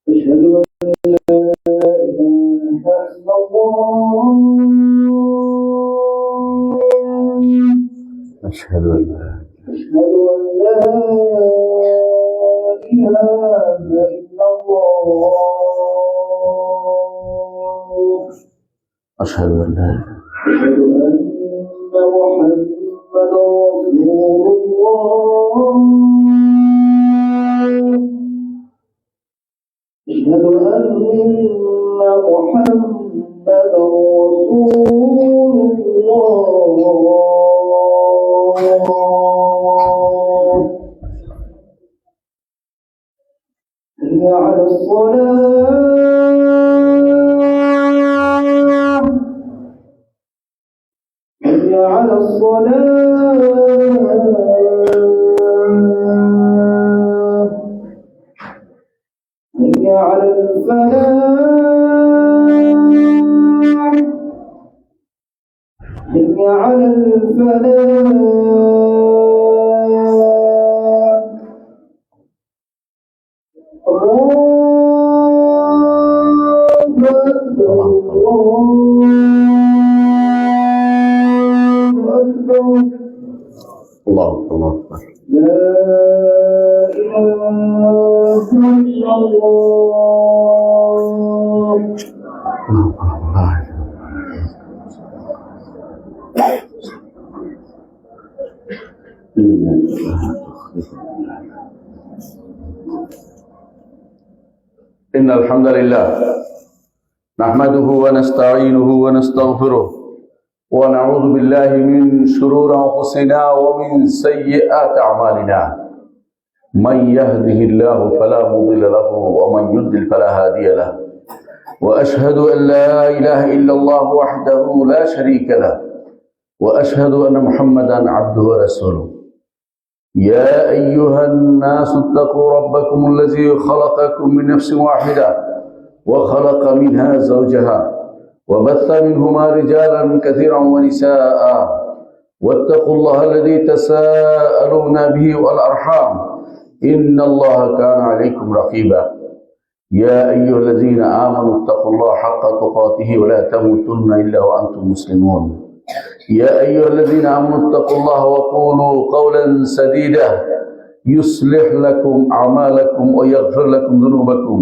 أشهد أن لا إله إلا الله. أشهد أن لا أشهد أن محمدا رسول الله. أشهد أن محمدا رسول الله. حي على الصلاة. حي على الصلاة. حي على الفلاح. حي على الفلاح. الله أكبر. لا إله إلا الله. إن الحمد لله نحمده ونستعينه ونستغفره ونعوذ بالله من شرور أنفسنا ومن سيئات أعمالنا. من يهده الله فلا مضل له ومن يضلل فلا هادي له. وأشهد أن لا إله إلا الله وحده لا شريك له وأشهد أن محمدا عبده ورسوله. يا أيها الناس اتقوا ربكم الذي خلقكم من نفس واحدة وخلق منها زوجها وبث منهما رجالا كثيرا ونساء واتقوا الله الذي تساءلون به والأرحام إن الله كان عليكم رقيبا. يا أيها الذين آمنوا اتقوا الله حق تقاته ولا تموتن إلا وأنتم مسلمون. يا أيها الذين آمنوا اتقوا الله وقولوا قولا سديدا يصلح لكم أعمالكم ويغفر لكم ذنوبكم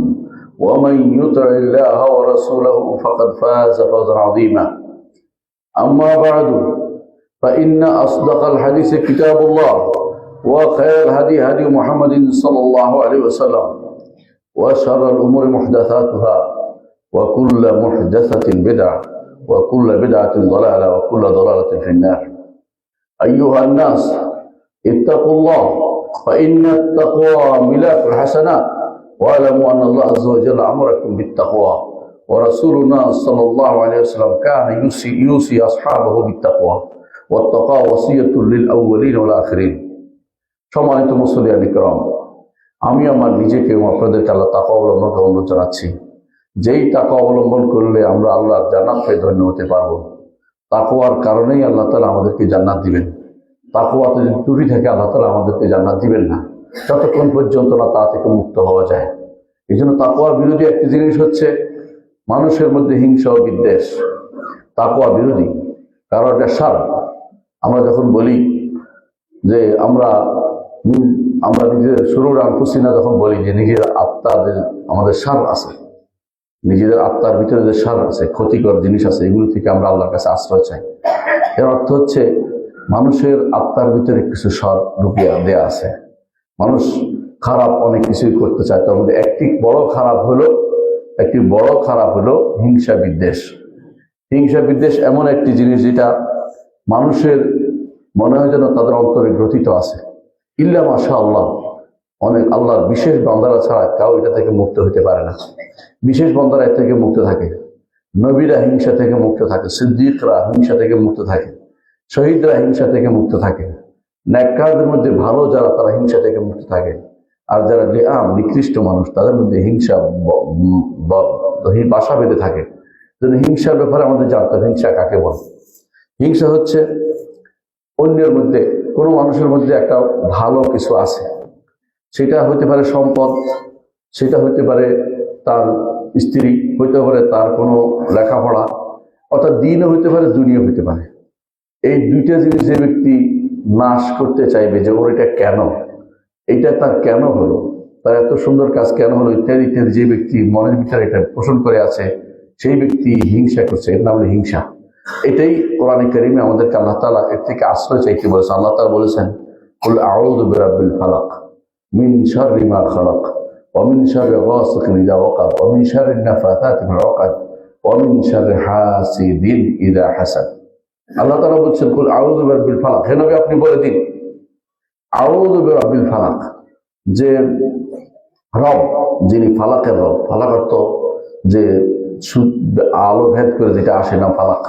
ومن يطع الله ورسوله فقد فاز فوزا عظيما. أما بعد فإن أصدق الحديث كتاب الله وخير الهدي هدي محمد صلى الله عليه وسلم وشر الأمور محدثاتها وكل محدثة بدعة وكل بدعة ضلالة وكل ضلالة في النار. أيها الناس اتقوا الله فإن التقوى ملاك الحسنات واعلموا أن الله عز وجل أمركم بالتقوى ورسولنا صلى الله عليه وسلم كان يوصي أصحابه بالتقوى والتقوى وصية للأولين والآخرين. সম্মানিত মুসলিয়ান ইকরাম, আমি আমার নিজেকে এবং আপনাদেরকে আল্লাহ তাকওয়া অবলম্বন অনুরোধ জানাচ্ছি। যেই তাকওয়া অবলম্বন করলে আমরা আল্লাহর জান্নাত পেয়ে ধন্য হতে পারবো। তাকওয়ার কারণেই আল্লাহ তাআলা আমাদেরকে জান্নাত দিবেন। তাকওয়াতে যদি ত্রুটি থাকে আল্লাহ তাআলা আমাদেরকে জান্নাত দিবেন না যতক্ষণ পর্যন্ত না তা থেকে মুক্ত হওয়া যায়। এই জন্য তাকওয়ার বিরোধী একটি জিনিস হচ্ছে মানুষের মধ্যে হিংসা ও বিদ্বেষ। তাকওয়া বিরোধী, কারণ এটা সার। আমরা যখন বলি যে আমরা নিজেদের শুরুর আনফুসিনা যখন বলি যে নিজের আত্মার আমাদের সার আছে, নিজেদের আত্মার ভিতরে যে সার আছে, ক্ষতিকর জিনিস আছে, এগুলো থেকে আমরা আল্লাহর কাছে আশ্রয় চাই। এর অর্থ হচ্ছে মানুষের আত্মার ভিতরে কিছু সার ঢুকিয়ে দেয়া আছে। মানুষ খারাপ অনেক কিছুই করতে চায়, তার মধ্যে একটি বড় খারাপ হলো হিংসা বিদ্বেষ। হিংসা বিদ্বেষ এমন একটি জিনিস যেটা মানুষের মনে হয় যেন তাদের অন্তরে গ্রথিত আছে। ইল্লা মাশাআল্লাহ, অনেক আল্লাহর বিশেষ বান্দারা ছাড়া কেউ এটা থেকে মুক্ত হতে পারে না। বিশেষ বান্দারা এর থেকে মুক্ত থাকে। নবীরা হিংসা থেকে মুক্ত থাকে, সিদ্দিকরা হিংসা থেকে মুক্ত থাকে, শহীদরা হিংসা থেকে মুক্ত থাকে, নেককারদের মধ্যে ভালো যারা তারা হিংসা থেকে মুক্ত থাকে। আর যারা নিকৃষ্ট মানুষ তাদের মধ্যে হিংসা বাসা বেঁধে থাকে। হিংসার ব্যাপারে আমাদের জানতে হবে হিংসা কাকে বলে। হিংসা হচ্ছে অন্যের মধ্যে, কোনো মানুষের মধ্যে একটা ভালো কিছু আছে, সেটা হতে পারে সম্পদ, সেটা হতে পারে তার স্ত্রী, হইতে পারে তার কোনো লেখাপড়া, অর্থাৎ দিনও হইতে পারে, দুনিয়া হইতে পারে। এই দুইটা জিনিস যে ব্যক্তি নাশ করতে চাইবে, যে ওর এটা কেন, এটা তার কেন হলো, তার এত সুন্দর কাজ কেন হলো, ইত্যাদি ইত্যাদি, যে ব্যক্তি মনের ভিতরে এটা পোষণ করে আছে, সেই ব্যক্তি হিংসা করছে, এর নাম হলো হিংসা। এটাই কোরআনে কারিমে আমাদেরকে আল্লাহ তাআলা এর থেকে আশ্রয় চাইতে বলেছেন। আল্লাহ তাআলা বলেছেন, কুল আউযু বিরাব্বিল ফালাক মিন শাররি মা খালাক ওয়া মিন শাররি গাসিকিন ইযা ওয়াকাব ওয়া মিন শাররি নাফাথাতি ফিল উকাদ ওয়া মিন শাররি হাসিদিন ইযা হাসাদ। আল্লাহ তাআলা বলছেন, কুল আউযু বিরাব্বিল ফালাক, হে নবী আপনি বলে দিন আউযু বিরাব্বিল ফালাক, যে রব যিনি ফালাকের রব। ফালাক অর্থ যে আলো ভেদ করে যেটা আসে না, ফালাক,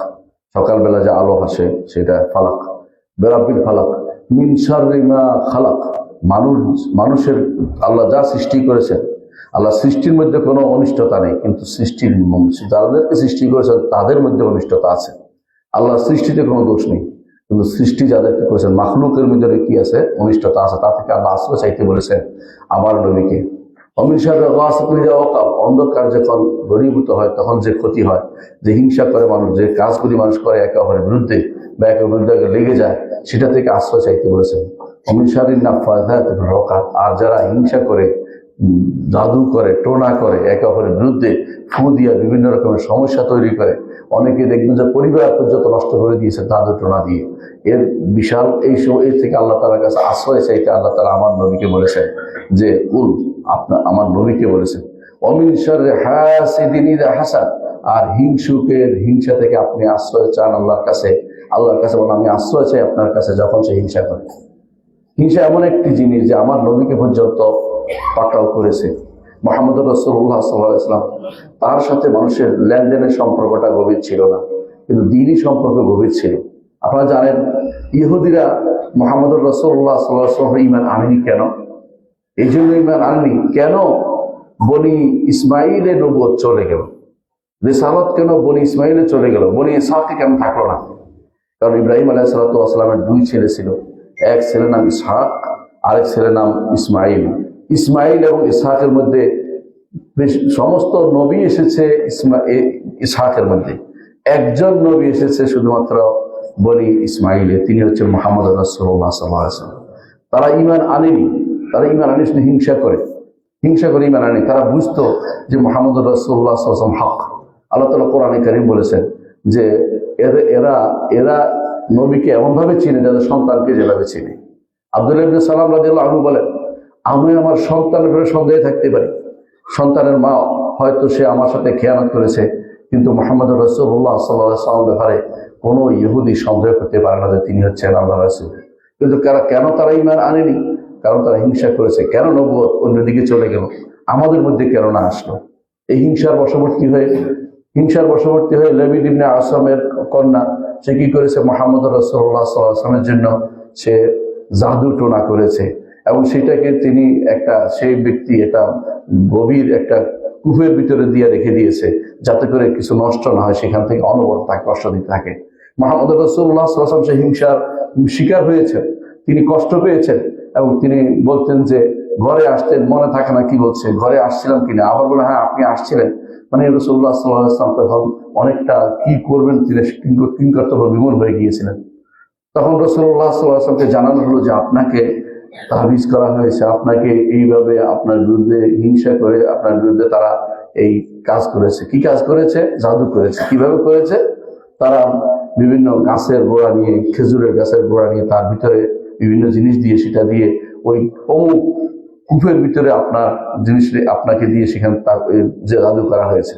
সকালবেলা যে আলো আসে সেটা ফালাক। বিরাব্বিল ফালাক মিন শাররি মা খালাক, মানুষের আল্লাহ যা সৃষ্টি করেছেন, আল্লাহ সৃষ্টির মধ্যে কোনো অনিষ্টতা নেই, কিন্তু সৃষ্টির যাদেরকে সৃষ্টি করেছেন তাদের মধ্যে অনিষ্টতা আছে। আল্লাহ সৃষ্টিতে কোনো দোষ নেই, কিন্তু সৃষ্টি যাদেরকে করেছেন মাখলুকের মধ্যে কি আছে, অনিষ্টতা আছে। তা থেকে আল্লাহ আশ্রয় চাইতে বলেছেন আমার নবীকে। অন্ধকার যখন ঘনীভূত হয় তখন যে ক্ষতি হয়, যে হিংসা করে মানুষ, যে কাজগুলি মানুষ করে একে অপরের বিরুদ্ধে বা একে বিরুদ্ধে লেগে যায়, সেটা থেকে আশ্রয় চাইতে বলেছেন। আর যারা হিংসা করে, জাদু করে, টোনা করে, একে অপরের বিরুদ্ধে ফু দিয়া বিভিন্ন রকমের সমস্যা তৈরি করে, অনেকে দেখবেন যে পরিবার পর্যন্ত নষ্ট করে দিয়েছে জাদু টোনা দিয়ে। এর বিশাল এই সময় থেকে আল্লাহ তাআলার কাছে আশ্রয় চাইতে আল্লাহ তাআলা আমার নবীকে বলেছেন, যে কুল, আমার নবীকে বলেছেন অমিন শাররি হাসিদিন ইযা হাসাদ, আর হিংসুকের হিংসা থেকে আপনি আশ্রয় চান আল্লাহর কাছে। আল্লাহর কাছে বলেন আমি আশ্রয় চাই আপনার কাছে যখন সে হিংসা করে। হিংসা এমন একটি জিনিস যে আমার নবীকে পর্যন্ত পাকড়াও করেছে। মুহাম্মদুর রাসূলুল্লাহ সাল্লাল্লাহু আলাইহি ওয়াসাল্লাম, তার সাথে মানুষের লেনদেনের সম্পর্কটা গভীর ছিল না, কিন্তু দ্বীনি সম্পর্ক গভীর ছিল। আপনারা জানেন ইহুদিরা মুহাম্মদুর রাসূলুল্লাহ সাল্লাল্লাহু আলাইহি ওয়াসাল্লাম ঈমান আনেনি কেন? এই জন্য ঈমান আনেনি কেন? বনি ইসমাইলের নবুয়ত চলে গেল, রিসালাত কেন বনি ইসমাইলে চলে গেল, বনি ইসহাকে কেন থাকলো না? কারণ ইব্রাহিম আলাইহিস সালাতু ওয়াস সালামের দুই ছেলে ছিল, এক ছেলের নাম ইসহাক, আরেক ছেলের নাম ইসমাইল। ইসমাইল এবং ইসহাকের মধ্যে সমস্ত নবী এসেছে ইসহাকের মধ্যে, একজন নবী এসেছে শুধুমাত্র বনি ইসমাইলে, তিনি হচ্ছেন মুহাম্মদ রাসূলুল্লাহ সাল্লাল্লাহু আলাইহি ওয়াসাল্লাম। তারা ঈমান আনেনি, তারা ঈমান আনে শুধু হিংসা করে ঈমান আনেনি। তারা বুঝতো যে মুহাম্মদ রাসূলুল্লাহ সাল্লাল্লাহু আলাইহি ওয়াসাল্লাম হক। আল্লাহ তাআলা কোরআনে কারীম বলেছেন যে এরা নবীকে এমনভাবে চিনে যাদের সন্তানকে যেভাবে চিনে। আব্দুল্লাহ ইবনে সালাম রাদিয়াল্লাহু আনহু বলেন, আমি আমার সন্তানের ব্যাপারে সন্দেহে থাকতে পারি, সন্তানের মা হয়তো সে আমার সাথে খেয়ানত করেছে, কিন্তু মুহাম্মদ রাসূলুল্লাহ সাল্লাল্লাহু আলাইহি ওয়াসাল্লাম ব্যাপারে কোনো ইহুদি সন্দেহ করতে পারে না যে তিনি হচ্ছেন আল্লাহর রাসূল। কিন্তু কেন তারা ঈমান আনেনি? কারণ তারা হিংসা করেছে। কেন নবুয়ত অন্যদিকে চলে গেল, আমাদের মধ্যে কেন না আসলো? এই হিংসার বশবর্তী হয়ে লেবিদ ইবনে আসমের কন্যা, সে কি করেছে? মুহাম্মদ রাসূলুল্লাহ সাল্লাল্লাহু আলাইহি ওয়াসাল্লামের জন্য সে জাদু টোনা করেছে, এবং সেটাকে সেই ব্যক্তি এটা গভীর একটা কূপের ভিতরে দিয়ে রেখে দিয়েছে, যাতে করে কিছু নষ্ট না হয়, সেখান থেকে অনবরত তাকে কষ্ট দিতে থাকে। মুহাম্মদ রাসূলুল্লাহ সাল্লাল্লাহু আলাইহি ওয়াসাল্লাম সেই হিংসার শিকার হয়েছেন, তিনি কষ্ট পেয়েছেন, এবং তিনি বলতেন যে ঘরে আসতেন, মনে থাকে না কি বলছে, ঘরে আসছিলাম কিনা, আবার বলে হ্যাঁ আপনি আসছিলেন, মানে রাসূলুল্লাহ সাল্লাল্লাহু আলাইহি ওয়াসাল্লাম তখন অনেকটা কি করবেন তিনি কিংকর্তব্য বিমূঢ় হয়ে গিয়েছিলেন। তখন রাসূলুল্লাহ সাল্লাল্লাহু আলাইহি ওয়াসাল্লামকে জানানো হলো যে আপনাকে তাবিজ করা হয়েছে, আপনাকে এইভাবে আপনার বিরুদ্ধে হিংসা করে আপনার বিরুদ্ধে তারা এই কাজ করেছে। কি কাজ করেছে? জাদু করেছে। কিভাবে করেছে? তারা বিভিন্ন গাছের গোড়া নিয়ে, খেজুরের গাছের গোড়া নিয়ে, তার ভিতরে বিভিন্ন জিনিস দিয়ে, সেটা দিয়ে ওই অমুক কূপের ভিতরে আপনার জিনিস আপনাকে দিয়ে সেখানে যে জাদু করা হয়েছে।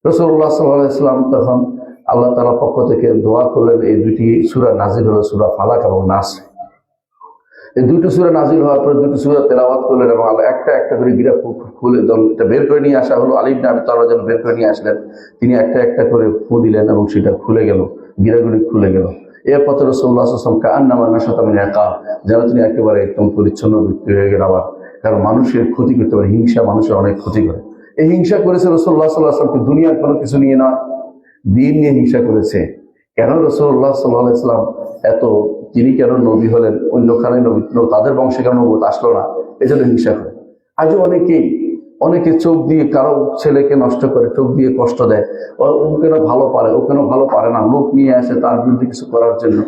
রাসূলুল্লাহ সাল্লাল্লাহু আলাইহি ওয়াসাল্লাম তখন আল্লাহ তাআলার পক্ষ থেকে দোয়া করলেন। এই দুটি সূরা নাজিল হলো, সূরা ফালাক এবং নাস। এই দুটো সূরা নাজিল হওয়ার পরে দুটো সূরা তেলাওয়াত করলেন, এবং আল্লাহ একটা একটা করে গিরা খুলে এটা বের করে নিয়ে আসা হলো। আলী ইবনে আবি তালহা যেন বের করে নিয়ে আসলেন, তিনি একটা একটা করে ফু দিলেন এবং সেটা খুলে গেল, গিরাগুলি খুলে গেল। এরপর রাসূলুল্লাহ সাল্লাল্লাহু আলাইহি ওয়াসাল্লাম কাআন্নামা নাশাতা মিন ইকাব, যেন তিনি একেবারে একদম পরিচ্ছন্ন ব্যক্তি হয়ে গেলেন। আবার কারণ মানুষের ক্ষতি করতে পারে, হিংসা মানুষের অনেক ক্ষতি করে। এই হিংসা করেছে রাসূলুল্লাহ সাল্লাল্লাহু আলাইহি ওয়াসাল্লাম, দুনিয়ার কোনো কিছু নিয়ে নয়, দিন নিয়ে হিংসা করেছে। কেন রাসূলুল্লাহ সাল্লাল্লাহু আলাইহি ওয়াসাল্লাম তিনি কেন নবী হলেন, অন্যখানে নবী তাদের বংশে কেন নবুয়ত আসলো না, এজন্য হিংসা করে। আজও অনেকেই অনেকে চোখ দিয়ে কারো ছেলেকে নষ্ট করে, চোখ দিয়ে কষ্ট দেয়, ও কেন ভালো পারে, ও কেন ভালো পারে না, লোক নিয়ে আসে তার বিরুদ্ধে কিছু করার জন্য,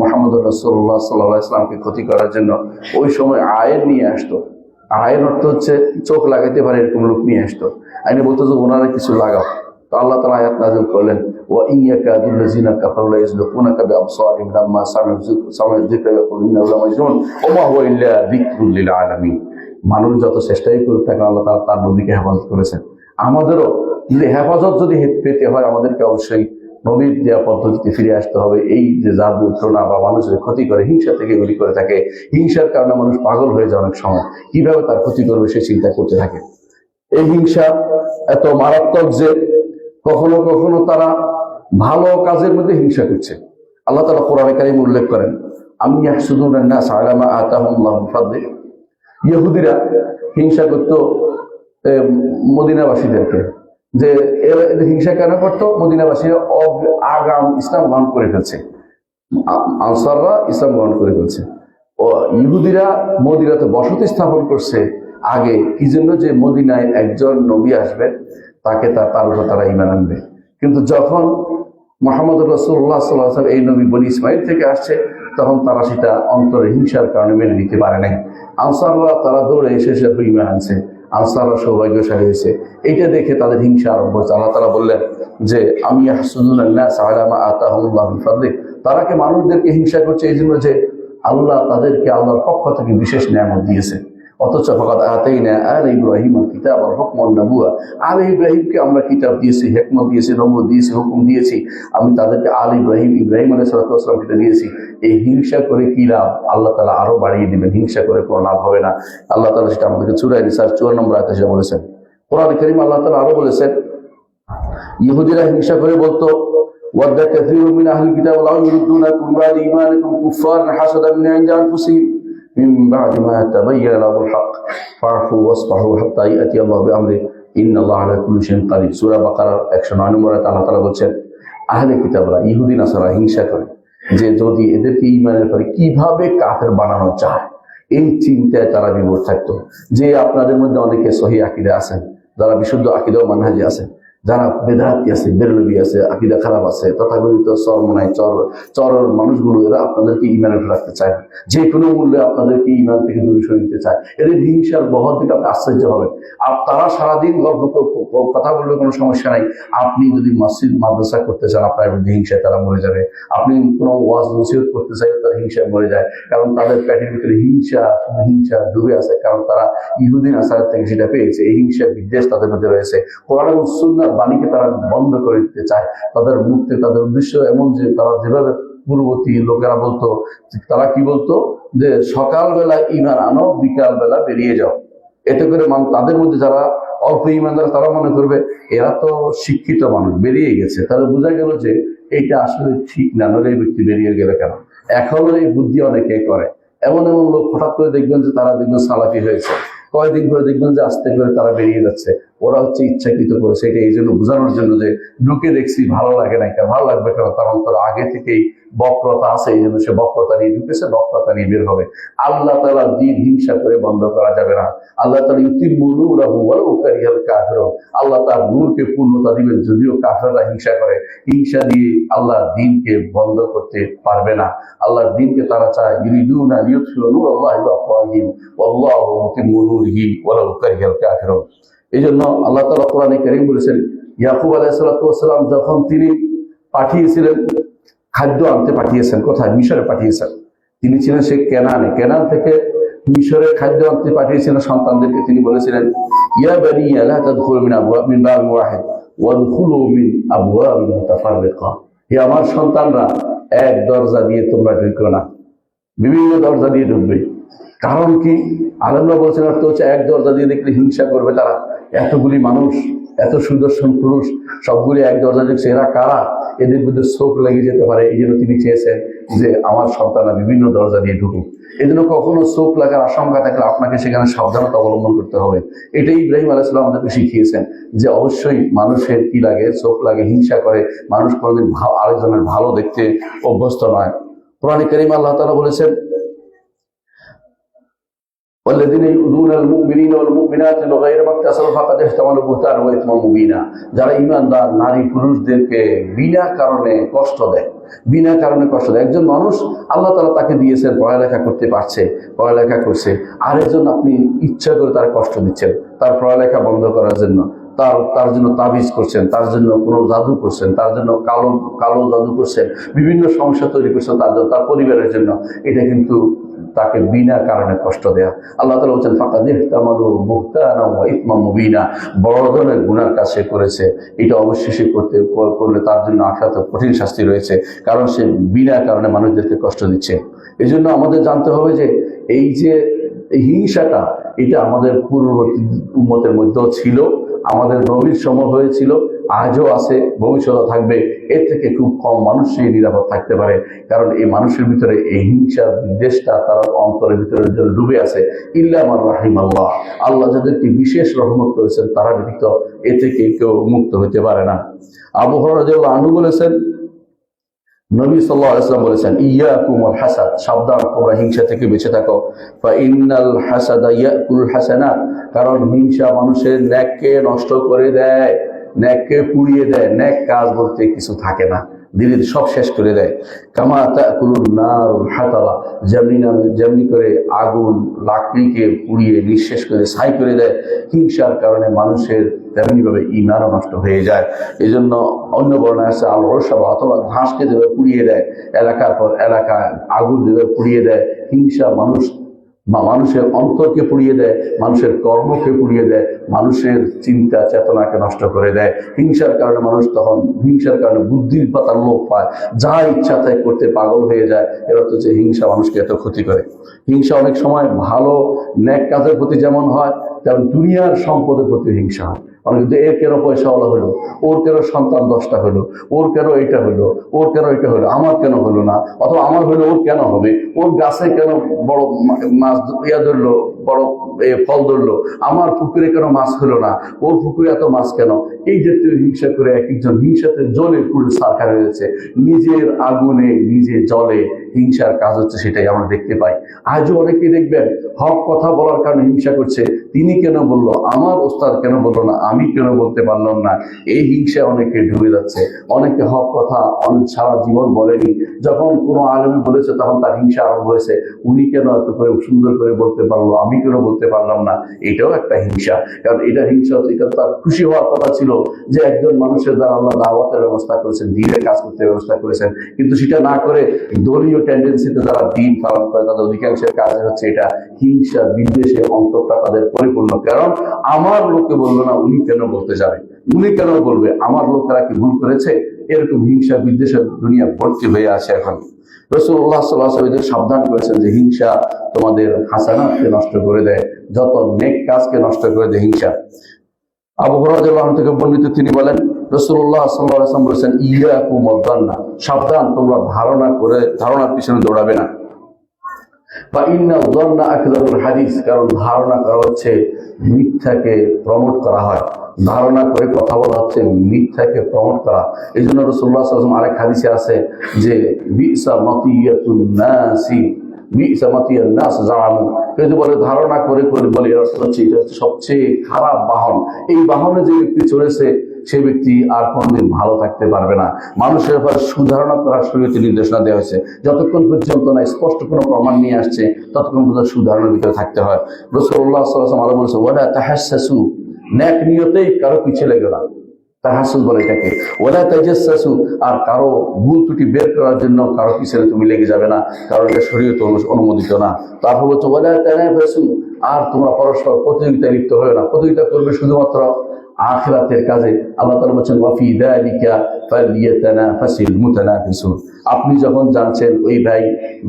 মুহাম্মদ রাসূলুল্লাহ সাল্লাল্লাহু আলাইহি ওয়াসাল্লামকে ক্ষতি করার জন্য। ওই সময় আয়ের নিয়ে আসতো। আয়ের অর্থ হচ্ছে চোখ লাগাইতে পারে এরকম লোক নিয়ে আসতো। আইনে বলতো যে ওনারা কিছু লাগাও। তো আল্লাহ তাআলা আয়াত নাযিল করলেন, ওয়া ইন ইয়াকাদুল্লাযিনা কাফারু লা ইয়াজলিকুনাকা বিআবসারিহিম লাম্মা সামি'ু যিকরা ইয়াকুলুনা ইন্নাহু লামাজনুন ওয়া মা হুয়া ইল্লা যিকরুল লিল আলামিন। মানুষ যত চেষ্টাই করুক তাকে আল্লাহ তাআলা তার নবীকে হেফাজত করেছেন। আমাদেরও যদি হেফাজত যদি পেতে হয়, আমাদেরকে অবশ্যই নবীর দেওয়া পদ্ধতিতে ফিরে আসতে হবে। এই যে জাদু টোনা বা মানুষের ক্ষতি করে, হিংসা থেকে এগুলি করে থাকে, হিংসার কারণে মানুষ পাগল হয়ে যায় অনেক সময়, কিভাবে তার ক্ষতি করবে সে চিন্তা করতে থাকে। এই হিংসা এত মারাত্মক যে কখনো কখনো তারা ভালো কাজের মধ্যে হিংসা করছে। আল্লাহ তাআলা কোরআনে কারীমে উল্লেখ করেন, আম ইয়াহসুদুনা আন-নাস আলা মা আতাহুমুল্লাহু মিন ফাদলিহি। ইহুদিরা হিংসা করতো মদিনাবাসীদেরকে, যে হিংসা কেন করতো? মদিনাবাসীরা আগাম ইসলাম গ্রহণ করে ফেলছে, আনসাররা ইসলাম গ্রহণ করে ফেলছে। ও ইহুদিরা মদিনাতে বসতি স্থাপন করছে আগে কি জন্য? যে মদিনায় একজন নবী আসবেন, তার উপর তারা ঈমান আনবে। কিন্তু যখন মুহাম্মদ রাসূলুল্লাহ সাল্লাল্লাহু আলাইহি ওয়াসাল্লাম এই নবী বনী ইসমাঈল থেকে আসছে, তখন তারা সেটা অন্তরে হিংসার কারণে মেনে নিতে পারে নাই। আনসাররা তারা দৌড়ে এসে ঈমান আনছে, আনসাররা সৌভাগ্যশালী হয়েছে। এইটা দেখে তাদের হিংসা আরম্ভ হয়েছে। আল্লাহ তাআলা বললেন যে আম ইয়াহসুদুনা আন-নাস আলা মা আতাহুমুল্লাহু মিন ফাদলিহি। তারা কি মানুষদেরকে হিংসা করছে এই জন্য যে আল্লাহ তাদেরকে আল্লাহর পক্ষ থেকে বিশেষ নিয়ামত দিয়েছে। অথচ ফাকাদ আতাইনা আলা ইব্রাহিম আল কিতাব ওয়াল হুকম ওয়ান নবুওয়া। আলে ইব্রাহিমকে আমরা কিতাব দিয়েছি, হিকমত দিয়েছি, নবুয়ত দিয়েছি, হুকুম দিয়েছি। আমি তাদেরকে ইব্রাহিম আলাইহিস সালাতু ওয়াস সালামকে দিয়েছি। এই হিংসা করে কি লাভ? আল্লাহ তাআলা আরো বাড়িয়ে দিবেন। হিংসা করে কোনো লাভ হবে না। আল্লাহ তাআলা সেটা আমাদেরকে সূরা নিসা 54 নম্বর আয়াতে সেটা বলেছেন। কোরআনে কারীমে আল্লাহ তাআলা আরো বলেছেন, ইহুদিরা হিংসা করে বলতো, ওয়াদ্দা কাসীরুম মিন আহলিল কিতাব লাউ ইউরিদুনাকুম বা'দা ঈমানিকুম কুফফারান হাসাদান মিন 'ইনদি আনফুসিহিম মিন বা'দি মা তাবাyyana লাহুমুল হক ফা'ফু ওয়াসফাহু হাত্তা ইয়াতি আল্লাহু বিআমরিহি ইন্নাল্লাহা আলা কুল্লি শাইইন কাদির। সূরা বাকারার 109 নম্বর আয়াতে আল্লাহ তাআলা বলেন, আহলে কিতাবরা ইহুদি নাসারা হিংসা করে যে যদি এদেরকে ঈমানের পরে কিভাবে কাফের বানানো যায়, এই চিন্তায় তারা বিমূঢ় থাকতো। যে আপনাদের মধ্যে অনেকে সহিহ আকীদা আছেন, যারা বিশুদ্ধ আকীদা ও মানহাজি আছেন, যারা বেদাতি আছে, বেরলভী আছে, আকীদা খারাপ আছে, তথাকথিত চরমনাই চরের মানুষগুলো, এরা আপনাদেরকে ঈমানে রাখতে চায় না, যে কোনো মূল্যে আপনাদেরকে ঈমান থেকে দূরে সরিয়ে দিতে চায়। এদের হিংসার বহর থেকে আপনি আশ্চর্য হবেন। আর তারা সারাদিন গল্প কথা বললে কোনো সমস্যা নাই। আপনি যদি মসজিদ মাদ্রাসা করতে চান, আপনার বিরুদ্ধে হিংসায় তারা মরে যাবে। আপনি কোনো ওয়াজ নসিহত করতে চাইলে তারা হিংসায় মরে যায়, কারণ তাদের পেটের ভিতরে হিংসা ডুবে আছে, কারণ তারা ইহুদি নাসারা থেকে সেটা পেয়েছে। এই হিংসা বিদ্বেষ তাদের মধ্যে রয়েছে। কোরআন এবং সুন্নাহর বাণীকে তারা বন্ধ করে দিতে চায়। তাদের মুক্তি, তাদের উদ্দেশ্য এমন যে তারা যেভাবে পূর্ববর্তী লোকেরা বলতো, তারা কি বলতো যে সকালবেলা ঈমান আনো, বিকাল বেলা বেরিয়ে যাও। এতে করে তাদের মধ্যে যারা অল্প ঈমানদার তারা মনে করবে এরা তো শিক্ষিত মানুষ, বেরিয়ে গেছে। তাহলে বোঝা গেল যে এইটা আসলে ঠিক না, নইলে এই ব্যক্তি বেরিয়ে গেলে কেন? এখনো এই বুদ্ধি অনেকে করে। এমন লোক হঠাৎ করে দেখবেন যে তারা দেখবেন সালাফি হয়েছে, কয়েকদিন ধরে দেখবেন যে আস্তে করে তারা বেরিয়ে যাচ্ছে। ওরা হচ্ছে ইচ্ছাকৃত করেছে, এটা এই জন্য বোঝানোর জন্য যে ঢুকে দেখছি ভালো লাগে না, ভালো লাগবে কেন? তার অন্তর আগে থেকেই বক্রতা আছে, এই জন্য সে বক্রতা নিয়ে ঢুকেছে, বক্রতা নিয়ে বের হবে। আল্লাহ তাআলা দিন হিংসা করে বন্ধ করা যাবে না। আল্লাহ তাআলা ইউতিম্মু নূরাহু ওয়ালাউ কারিহাল কাফিরুন। আল্লাহ তার নূরকে পূর্ণতা দিবেন, যদিও কাফেররা হিংসা করে। হিংসা দিয়ে আল্লাহ দ্বীনকে বন্ধ করতে পারবে না। আল্লাহর দ্বীনকে তারা চায়, ইউরিদুনা লিইউতফিউ নূরাল্লাহি বিআফওয়াহিহিম ওয়াল্লাহু মুতিম্মু নূরিহি ওয়ালাউ কারিহাল কাফিরুন। এই জন্য আল্লাহ তাআলা কোরআনে কারীম বলেছেন, ইয়াকুব আলাইহিস সালাতু ওয়াস সালাম যখন তিনি পাঠিয়েছিলেন, খাদ্য আনতে পাঠিয়েছেন, কোথায়? মিশরে পাঠিয়েছেন। তিনি ছিলেন সে কেনান থেকে মিশরে খাদ্য আনতে পাঠিয়েছিলেন সন্তানদেরকে। তিনি বলেছিলেন, ইয়া বানিয়া লা তাদখুলু মিন বাবিন ওয়াহিদ ওয়াদখুলু মিন আবওয়াবিন মুতাফাররিকা। হে আমার সন্তানরা, এক দরজা দিয়ে তোমরা ঢুকো না, বিভিন্ন দরজা দিয়ে ঢুকবে। কারণ কি? আলেমরা বলছেন অর্থ হচ্ছে এক দরজা দিয়ে দেখলে হিংসা করবে তারা। এতগুলি মানুষ, এত সুদর্শন পুরুষ, সবগুলি এক দরজা ঢুকছে, এরা কারা? এদের মধ্যে চোখ লেগে যেতে পারে। এই জন্য তিনি চেয়েছেন যে আমার সন্তানরা বিভিন্ন দরজা দিয়ে ঢুকুক। এই জন্য কখনো চোখ লাগার আশঙ্কা থাকলে আপনাকে সেখানে সাবধানতা অবলম্বন করতে হবে। এটাই ইব্রাহিম আলাইহিস সালাম আমাদেরকে শিখিয়েছেন যে অবশ্যই মানুষের কি লাগে? চোখ লাগে, হিংসা করে। মানুষ কোনোদিন আরেকজনের ভালো দেখতে অভ্যস্ত নয়। কোরআনে কারীমে আল্লাহ তাআলা বলেছেন, والذين يؤذون المؤمنين والمؤمنات بغير ما اكتسبوا فقد احتملوا بهتانا واثما مبينا। যারা ঈমানদার নারী পুরুষদেরকে বিনা কারণে কষ্ট দেয়, বিনা কারণে কষ্ট দেয়। একজন মানুষ আল্লাহ তাআলা তাকে দিয়েছেন, পড়ালেখা করতে পারছে, পড়ালেখা করছে, আরেকজন আপনি ইচ্ছা করে তার কষ্ট দিচ্ছেন তার পড়ালেখা বন্ধ করার জন্য, তার জন্য তাবিজ করছেন, তার জন্য কোনো জাদু করছেন, তার জন্য কালো কালো জাদু করছেন, বিভিন্ন সমস্যা তৈরি করছেন তার জন্য, তার পরিবারের জন্য। এটা কিন্তু তাকে বিনা কারণে কষ্ট দেয়া। আল্লাহ তাআলা বলেন ফাকাদ ইহতামালু বুহতানা ওয়া ইথমান মুবিনা, বড় ধরনের গুনার কাজ সে করেছে। এটা অবশ্যই সে করলে তার জন্য আখিরাতে কঠিন শাস্তি রয়েছে, কারণ সে বিনা কারণে মানুষদেরকে কষ্ট দিচ্ছে। এই জন্য আমাদের জানতে হবে যে এই যে হিংসাটা, এটা আমাদের পূর্ববর্তী উম্মতের মধ্যেও ছিল, আমাদের নবীর সময় হয়েছিল, আজও আছে, ভবিষ্যতে থাকবে। এর থেকে খুব কম মানুষই নিরাপদ থাকতে পারে, কারণ এই মানুষের ভিতরে এই হিংসার বিদ্বেষটা তার অন্তরের ভিতরে ডুবে আছে। ইল্লা মান রাহিমাল্লাহ, আল্লাহ যাদেরকে বিশেষ রহমত করেছেন তারা ব্যতীত এ থেকে কেউ মুক্ত হতে পারে না। আবু হুরায়রা রাদিয়াল্লাহু আনহু বলেছেন, নবী সাল্লাল্লাহু আলাইহি ওয়াসাল্লাম বলেছেন, ইয়াকুম ওয়াল হাসাদ, সাবধান তোমরা হিংসা থেকে বেঁচে থাকো। ফা ইন্নাল হাসাদা ইয়াকুল হাসানাত, কারণ হিংসা মানুষের নেককে নষ্ট করে দেয়, নেককে পুড়িয়ে দেয়। নেক কাজ বলতে কিছু থাকে না, ধীরে ধীরে সব শেষ করে দেয়। কামা তাকুলুন নারুল হাতাবা, যেমনি করে আগুন লাকড়িকে পুড়িয়ে নিঃশেষ করে ছাই করে দেয়, হিংসার কারণে মানুষের তেমনি ভাবে ঈমানও নষ্ট হয়ে যায়। এই জন্য অন্য বর্ণায় আছে আল রসাবা, অথবা ঘাসকে যেভাবে পুড়িয়ে দেয়, এলাকার পর এলাকা আগুন যেভাবে পুড়িয়ে দেয়, হিংসা মানুষের অন্তরকে পুড়িয়ে দেয়, মানুষের কর্মকে পুড়িয়ে দেয়, মানুষের চিন্তা চেতনাকে নষ্ট করে দেয়। হিংসার কারণে মানুষ তখন হিংসার কারণে বুদ্ধির পাতার লোপ পায়, যা ইচ্ছা তাই করতে পাগল হয়ে যায়। এর অর্থ যে হিংসা মানুষকে এত ক্ষতি করে। হিংসা অনেক সময় ভালো নেক কাজের প্রতি যেমন হয়, তেমন দুনিয়ার সম্পদের প্রতি হিংসা হয়। কিন্তু এর কেন পয়সাওয়ালা হলো, ওর কেন সন্তান 10টা হলো, ওর কেন এটা হলো, ওর কেন এটা হলো, আমার কেন হলো না, অথবা আমার হলো ওর কেন হবে, ওর গাছে কেন বড় মাছ ধরলো, বড় ফল ধরলো, আমার পুকুরে কেন মাছ হলো না, ওর পুকুরে এত মাছ কেন। এই জাতীয় হিংসা করে এক একজন হিংসাতে জ্বলে পুরো সারখার হয়েছে, নিজের আগুনে নিজে জ্বলে। হিংসার কাজ হচ্ছে সেটাই আমরা দেখতে পাই। আজও অনেকেই দেখবেন হক কথা বলার কারণে হিংসা করছে, তিনি কেন বললো, আমার ওস্তাদ কেন বললো না, আমি কেন বলতে পারলাম না। এই হিংসা অনেকে ডুবে যাচ্ছে। অনেকে হক কথা অনেক সারা জীবন বলেনি, যখন কোনো আলেম বলেছে তখন তার হিংসা আরম্ভ হয়েছে, উনি কেন এত করে সুন্দর করে বলতে পারলো, আমি কেন বলতে পারলাম না। এটাও একটা হিংসা, কারণ এটা হিংসা হচ্ছে, এটা তার খুশি হওয়ার কথা ছিল যে একজন মানুষের দ্বারা আল্লাহ দাওয়াতের ব্যবস্থা করেছেন, দ্বীনের কাজ করতে ব্যবস্থা করেছেন, কিন্তু সেটা না করে দলীয় টেন্ডেন্সিতে যারা দিন পালন করে তাদের অধিকাংশের কাজ হচ্ছে এটা হিংসা বিদ্বেষে অন্তরটা তাদের পরিপূর্ণ। কারণ আমার লোককে বললো না, উনি কেন বলতে যাবে, উনি কেন বলবে, আমার লোকেরা কি ভুল করেছে। এরকম হিংসা বিদ্বেষের দুনিয়া ভর্তি হয়ে আছে এখন। রাসূলুল্লাহ সাল্লাল্লাহু আলাইহি ওয়াসাল্লাম সাবধান করেছেন যে হিংসা তোমাদের হাসানাতকে নষ্ট করে দেয়, যত নেক কাজকে নষ্ট করে দেয় হিংসা। আবু হুরায়রা রাদিয়াল্লাহু আনহু থেকে বর্ণিত, তিনি বলেন রাসূলুল্লাহ সাল্লাল্লাহু আলাইহি ওয়াসাল্লাম বলেছেন, ইয়াকুম ওয়াদ-দান্না, সাবধান তোমরা ধারণার পিছনে দৌড়াবে না। বা ইন্না যান্না আকযাবুল হাদিস, কারণ ধারণা করা হচ্ছে মিথ্যাকে প্রমোট করা হয়, ধারণা করে কথা বলা হচ্ছে মিথ্যাকে প্রমোট করা। এই জন্য রাসূলুল্লাহ সাল্লাল্লাহু আলাইহি ওয়াসাল্লাম আরেক হাদিসে আছে যে বিসা মাতিয়াতুন নাসি, বিসা মাতিয়ান নাস জাআমু, যদি বলে ধারণা করে বলে, এর অর্থ হচ্ছে এটা হচ্ছে সবচেয়ে খারাপ বাহন। এই বাহনে যে ব্যক্তি চড়েছে সেই ব্যক্তি আর কোনোদিন ভালো থাকতে পারবে না। মানুষের ব্যাপারে সুধারণা করার শরীয়তে নির্দেশনা দেওয়া হয়েছে, যতক্ষণ পর্যন্ত না স্পষ্ট কোনো প্রমাণ নিয়ে আসছে ততক্ষণ পর্যন্ত সুধারণার ভিতরে থাকতে হয়। রাসূলুল্লাহ সাল্লাল্লাহু আলাইহি ওয়াসাল্লাম আরো বলেছে, ওয়ালা তাহাসসাসু, নেক নিয়তেই কারো পিছে লেগে না, তাহাসসুস বলে এটাকে। ওয়ালা তাজাসসু, আর কারো ভুল ত্রুটি বের করার জন্য কারো পিছনে তুমি লেগে যাবে না, কারণ এটা শরীয়তে অনুমোদিত না। তারপর বলছে ওয়ালা তানাফাসু, আর তোমরা পরস্পর প্রতিযোগিতায় লিপ্ত হয়ে না। প্রতিযোগিতা করবে শুধুমাত্র আখিরাতের কাজে। আল্লাহ তাআলা বলেন ওয়াফি যালিকা ফালইয়াতানাফাসিল মুতানাফিসুন, আপনি যখন জানছেন ওই ভাই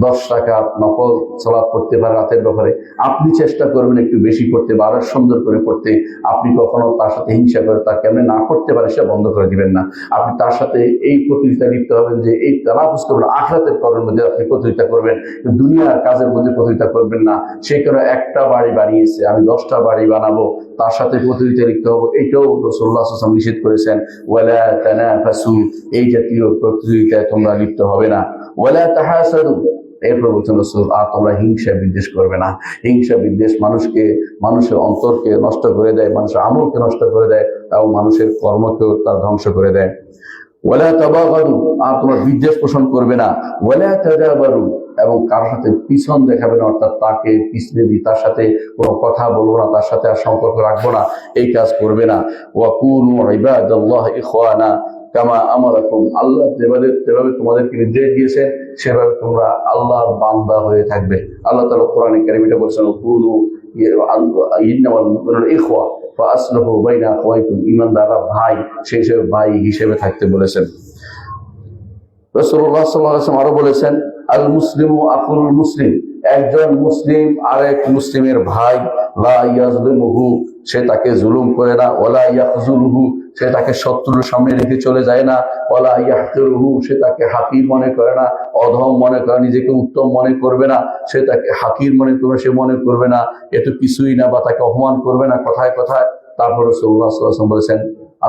10 রাকাত নফল সালাত পড়তে পারে রাতের ব্যাপারে, আপনি চেষ্টা করবেন একটু বেশি পড়তে বা আরো সুন্দর করে পড়তে। আপনি কখনো তার সাথে হিংসা করে তার কেমনে না করতে পারে সেটা বন্ধ করে দিবেন না। আপনি তার সাথে এই প্রতিযোগিতা লিপ্ত হবেন যে এই তানাফুস করবেন, আখিরাতের কর্মের মধ্যে আপনি প্রতিযোগিতা করবেন, দুনিয়ার কাজের মধ্যে প্রতিযোগিতা করবেন না। সে কারণে একটা বাড়ি বানিয়েছে, আমি 10টা বাড়ি বানাবো, তার সাথে প্রতিযোগিতা লিপ্ত হবো, এটাও রাসূলুল্লাহ সাল্লাল্লাহু আলাইহি ওয়াসাল্লাম নিষেধ করেছেন। ওয়ালা তানাফাসু, এই জাতীয় প্রতিযোগিতায় তোমরা লিপ্ত হবে না। ওয়ালা তাহাসাদু, এরপর বলছেন রাসূল, আর তোমরা হিংসা বিদ্বেষ করবে না। হিংসা বিদ্বেষ মানুষের অন্তরকে নষ্ট করে দেয়, মানুষের আমলকে নষ্ট করে দেয় এবং মানুষের কর্মকেও তার ধ্বংস করে দেয়। ওয়ালা তাবাগাদু, আর তোমরা বিদ্বেষ পোষণ করবে না। ওয়ালা তাদাবারু, এবং কারোর সাথে পিছন দেখাবে না, অর্থাৎ তাকে পিছনে দিয়ে তার সাথে কোনো কথা বলবো না, তার সাথে আর সম্পর্ক রাখবো না, এই কাজ করবে না। ওয়া কুনু ইবাদাল্লাহ ইখওয়ানা কামা আমারাকুম, আল্লাহ যেভাবে তোমাদেরকে নির্দেশ দিয়েছেন সেভাবে তোমরা আল্লাহর বান্দা হয়ে থাকবে। আল্লাহ তাআলা কোরআনে কারীমে বলেছেন, কুনু ইন্নামাল মুমিনুনা ইখওয়া ফাআসলিহু বাইনা আখাওয়াইকুম, ঈমানদাররা ভাই, সেই হিসেবে ভাই হিসেবে থাকতে বলেছেন। রাসূলুল্লাহ সাল্লাল্লাহু আলাইহি ওয়াসাল্লাম আরো বলেছেন, আল মুসলিমু আখুল মুসলিম, একজন মুসলিম আরেক মুসলিমের ভাই। লা ইয়াজলিমুহু, সে তাকে জুলুম করে না। ওয়ালা ইয়াখযুলুহু, সে তাকে শত্রুর সামনে রেখে চলে যায় না। ওয়ালা ইয়াহকিরুহু, সে তাকে হাকির মনে করে না, অধম মনে করে, নিজেকে উত্তম মনে করবে না, সে তাকে হাকির মনে করবে, সে মনে করবে না এত কিছুই না, বা তাকে অপমান করবে না কথায় কথায়। তারপর রাসূলুল্লাহ সাল্লাল্লাহু আলাইহি ওয়াসাল্লাম বলেছেন,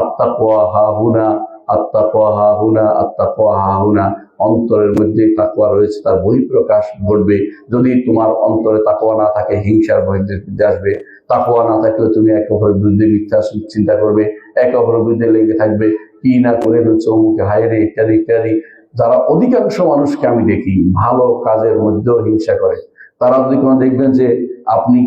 আত্তাকওয়া হাহুনা, আত্তাকওয়া হাহুনা, আত্তাকওয়া হাহুনা, অন্তরের মধ্যে তাকওয়া রয়েছে, তার বহিঃপ্রকাশ ঘটবে। যদি তোমার অন্তরে তাকওয়া না থাকে, হিংসার বহির্বিদ্যে আসবে। তাকওয়া না থাকলে তুমি একে অপরের বিরুদ্ধে মিথ্যা চিন্তা করবে, একে অপরের বিরুদ্ধে লেগে থাকবে, কি না করে হচ্ছে অমুকে হায়রে, ইত্যাদি ইত্যাদি। যারা অধিকাংশ মানুষকে আমি দেখি ভালো কাজের মধ্যেও হিংসা করে, তারা যদি কোনো দেখবেন যে আপনি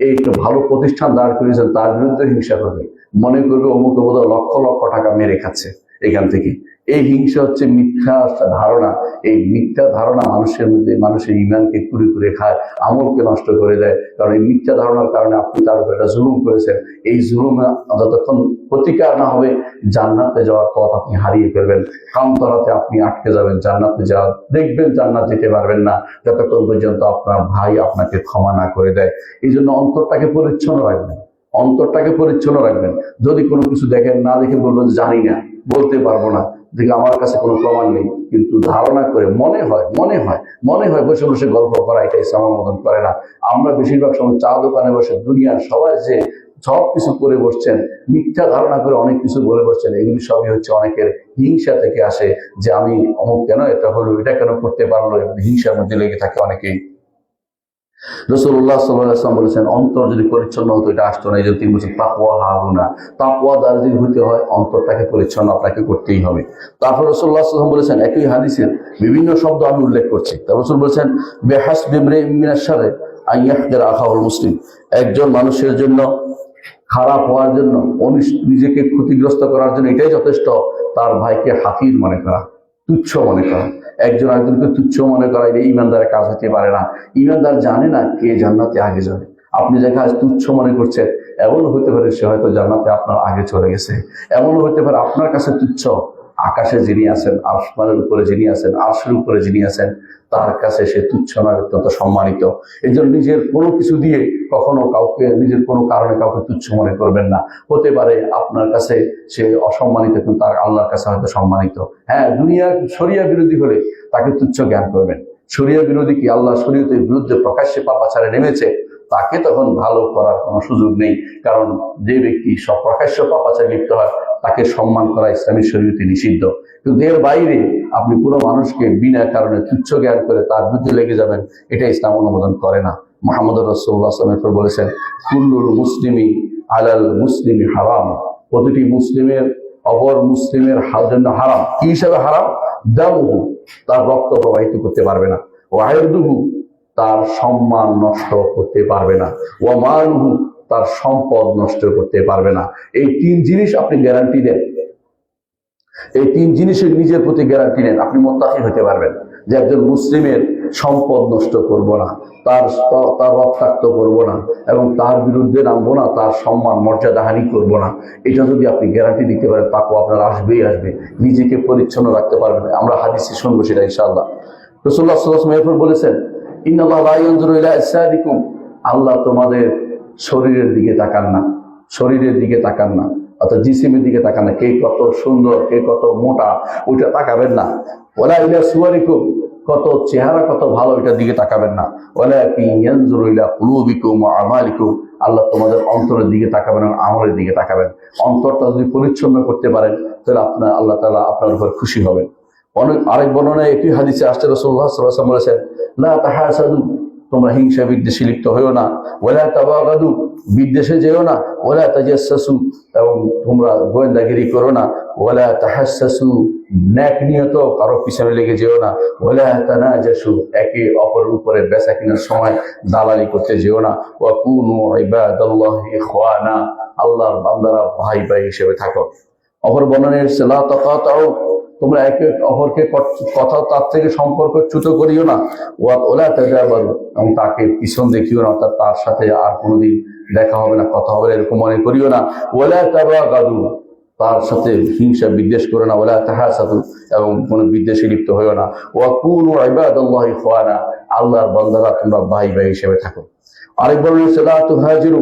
এই একটা ভালো প্রতিষ্ঠান দাঁড় করিয়েছেন, তার বিরুদ্ধে হিংসা করবে, মনে করবে অমুকে বোধহয় লক্ষ লক্ষ টাকা মেরে খাচ্ছে এখান থেকে। এই হিংসা হচ্ছে মিথ্যা ধারণা। এই মিথ্যা ধারণা মানুষের মধ্যে মানুষের ইমানকে কুড়ে কুড়ে খায়, আমলকে নষ্ট করে দেয়। কারণ এই মিথ্যা ধারণার কারণে আপনি তার উপর একটা জুলুম করেছেন। এই জুলুম যতক্ষণ প্রতিকার না হবে, জান্নাতে যাওয়ার পথ আপনি হারিয়ে ফেলবেন, কামতরাতে আপনি আটকে যাবেন, জান্নাতে যাওয়া দেখবেন জান্নাত যেতে পারবেন না যতক্ষণ পর্যন্ত আপনার ভাই আপনাকে ক্ষমা না করে দেয়। এই জন্য অন্তরটাকে পরিচ্ছন্ন রাখবেন, অন্তরটাকে পরিচ্ছন্ন রাখবেন। যদি কোনো কিছু দেখেন, না দেখে বলবেন জানি না, বলতে পারবো না, দেখে আমার কাছে কোনো প্রমাণ নেই, কিন্তু ধারণা করে মনে হয় বসে বসে গল্প করা, এটা ইসলাম অনুমোদন করে না। আমরা বেশিরভাগ সময় চা দোকানে বসে দুনিয়ার সবাই যে সব কিছু করে বসছেন, মিথ্যা ধারণা করে অনেক কিছু বলে বসছেন, এগুলি সবই হচ্ছে অনেকের হিংসা থেকে আসে, যে আমি অমুক কেন এটা হলো, এটা কেন করতে পারলো, হিংসার মধ্যে লেগে থাকে অনেকেই। রাসূলুল্লাহ সাল্লাল্লাহু আলাইহি ওয়াসাল্লাম বলেছেন, অন্তর যদি পরিচ্ছন্ন হতো এটা আসতো না। এই জন্য তিনি বলছেন তাকওয়া হাহুনা, তাকওয়াদার যদি হতে হয় অন্তরটাকে পরিচ্ছন্ন আপনাকে করতেই হবে। তারপর রাসূলুল্লাহ সাল্লাল্লাহু আলাইহি ওয়াসাল্লাম বলেছেন, একই হাদিসের বিভিন্ন শব্দ আমি উল্লেখ করছি। তারপর রাসূল বলেছেন, বিহাসবি ইমরিইন মিনাশ শাররি আন ইয়াহকিরা আখাহুল মুসলিম, একজন মানুষের জন্য খারাপ হওয়ার জন্য, নিজেকে ক্ষতিগ্রস্ত করার জন্য এটাই যথেষ্ট, তার ভাইকে হাকির মনে করা, তুচ্ছ মনে করা। একজন আরেকজনকে তুচ্ছ মনে করা, এটা ইমানদারের কাজ হতে পারে না। ইমানদার জানে না কে জান্নাতে আগে যাবে। আপনি যাকে আজ তুচ্ছ মনে করছেন, এমনও হতে পারে সে হয়তো জান্নাতে আপনার আগে চলে গেছে। এমনও হতে পারে আপনার কাছে তুচ্ছ, আকাশে যিনি আছেন, আসমানের উপরে যিনি আছেন, আরশের উপরে যিনি আছেন, তার কাছে সে তুচ্ছ নয়, অত্যন্ত সম্মানিত। এই জন্য নিজের কোনো কিছু দিয়ে কখনো কাউকে, নিজের কোনো কারণে কাউকে তুচ্ছ মনে করবেন না। হতে পারে আপনার কাছে সে অসম্মানিত, কিন্তু তার আল্লাহর কাছে হয়তো সম্মানিত। হ্যাঁ, দুনিয়ার শরিয়া বিরোধী হলে তাকে তুচ্ছ জ্ঞান করবেন। শরিয়া বিরোধী কি আল্লাহ শরীয়তের বিরুদ্ধে প্রকাশ্যে পাপাচারে নেমেছে, তাকে তখন ভালো করার কোনো সুযোগ নেই। কারণ যে ব্যক্তি সব প্রকাশ্য পাপাচারে লিপ্ত হয়, তাকে সম্মান করা ইসলামী শরীয়তে নিষিদ্ধ। কিন্তু এর বাইরে আপনি পুরো মানুষকে বিনা কারণে তুচ্ছ জ্ঞান করে তার বিরুদ্ধে লেগে যাবেন, এটা ইসলাম অনুমোদন করে না। মুহাম্মদ রাসূলুল্লাহ সাল্লাল্লাহু আলাইহি ওয়াসাল্লাম বলেছেন, কুল্লুল মুসলিমি আলাল মুসলিমি হারাম, প্রতিটি মুসলিমের অপর মুসলিমের জন্য হারাম। কি হিসাবে হারাম? দামুহু, তার রক্ত প্রবাহিত করতে পারবে না। ওয়া ইরদুহু, তার সম্মান নষ্ট করতে পারবে না। ওয়া মালুহু, তার সম্পদ নষ্ট করতে পারবে না। এই তিন জিনিস আপনি গ্যারান্টি দেন, এই তিন জিনিসের নিজের প্রতি গ্যারান্টি নেন, আপনি মুত্তাকি হতে পারবেন যে একজন মুসলিমের সম্পদ নষ্ট করব না, তার রক্তাক্ত করব না, এবং তার বিরুদ্ধে নামবো না, তার সম্মান মর্যাদা হানি করবো না। এটা যদি আপনি গ্যারান্টি দিতে পারেন, তাকে আপনার আসবেই আসবে। নিজেকে পরিচ্ছন্ন রাখতে পারবেন। আমরা হাদিসে শুনবো সেটা ইনশাআল্লাহ। রাসূলুল্লাহ সাল্লাল্লাহু আলাইহি ওয়াসাল্লাম এরপর বলেছেন, ইন্নাল্লাহা লা ইয়ানজুরু ইলা আজসাদিকুম, আল্লাহ তোমাদের শরীরের দিকে তাকান না, শরীরের দিকে তাকান না, অর্থাৎ জিসিমের দিকে তাকান না, কে কত সুন্দর, কে কত মোটা, ওইটা তাকাবেন না। ওয়ালা ইলা সুওয়ারিকুম, কত চেহারা কত ভালো, এটার দিকে তাকাবেন না। ওয়ালাকিন ইয়ানজুরু ইলা কুলুবিকুম ওয়া আমালিকুম, আল্লাহ তোমাদের অন্তরের দিকে তাকাবেন, আমলের দিকে তাকাবেন। অন্তরটা যদি পরিচ্ছন্ন করতে পারেন, তাহলে আল্লাহ তাআলা আপনার উপর খুশি হবেন। অনেক আরেক বর্ণনায় একটি হাদিসে আসছে রাসূলুল্লাহ সাল্লাল্লাহু আলাইহি ওয়াসাল্লাম বলেছেন, লা তাহাসাদু, তোমরা হিংসা বিদ্বেষে লিপ্ত হইও না, ওয়ালা তাবাগাদু, বিদ্বেষে যেও না, ওয়ালা তাজাসসু, এবং তোমরা গোয়েন্দাগিরি করো না, ওয়ালা তাহাসসু, ন্যাক নিয়ত কারো পিছনে লেগে যেও না, ওয়ালা তানাজাসু, একে অপরের উপরে বেচা কেনার সময় দালালি করতে যেও না, ওয়া কুনু ইবাদাল্লাহি ইখওয়ানা, আল্লাহর বান্দারা ভাই ভাই হিসেবে থাকো। অপর বর্ণনায় এসেছে, লা তাকাতাউ, তোমরা একে অপরকে কথা তার থেকে সম্পর্ক চ্যুত করিও না, ওয়ালা তাজাবারু, এবং তাকে পিছন দেখিও না, অর্থাৎ তার সাথে আর কোনোদিন দেখা হবে না, কথা হবে না, এরকম মনে করিও না, ওয়ালা তাবাগাদু, তার সাথে হিংসা বিদ্বেষ করো না, ওয়ালা তাহাসাদু, এবং কোনো বিদ্বেষে লিপ্ত হইও না, ওয়া কুনু ইবাদাল্লাহি ইখওয়ানা, আল্লাহর বান্দারা তোমরা ভাই ভাই হিসেবে থাকো। আরেক বর্ণনায় এসেছে, লা তুহাজিরু,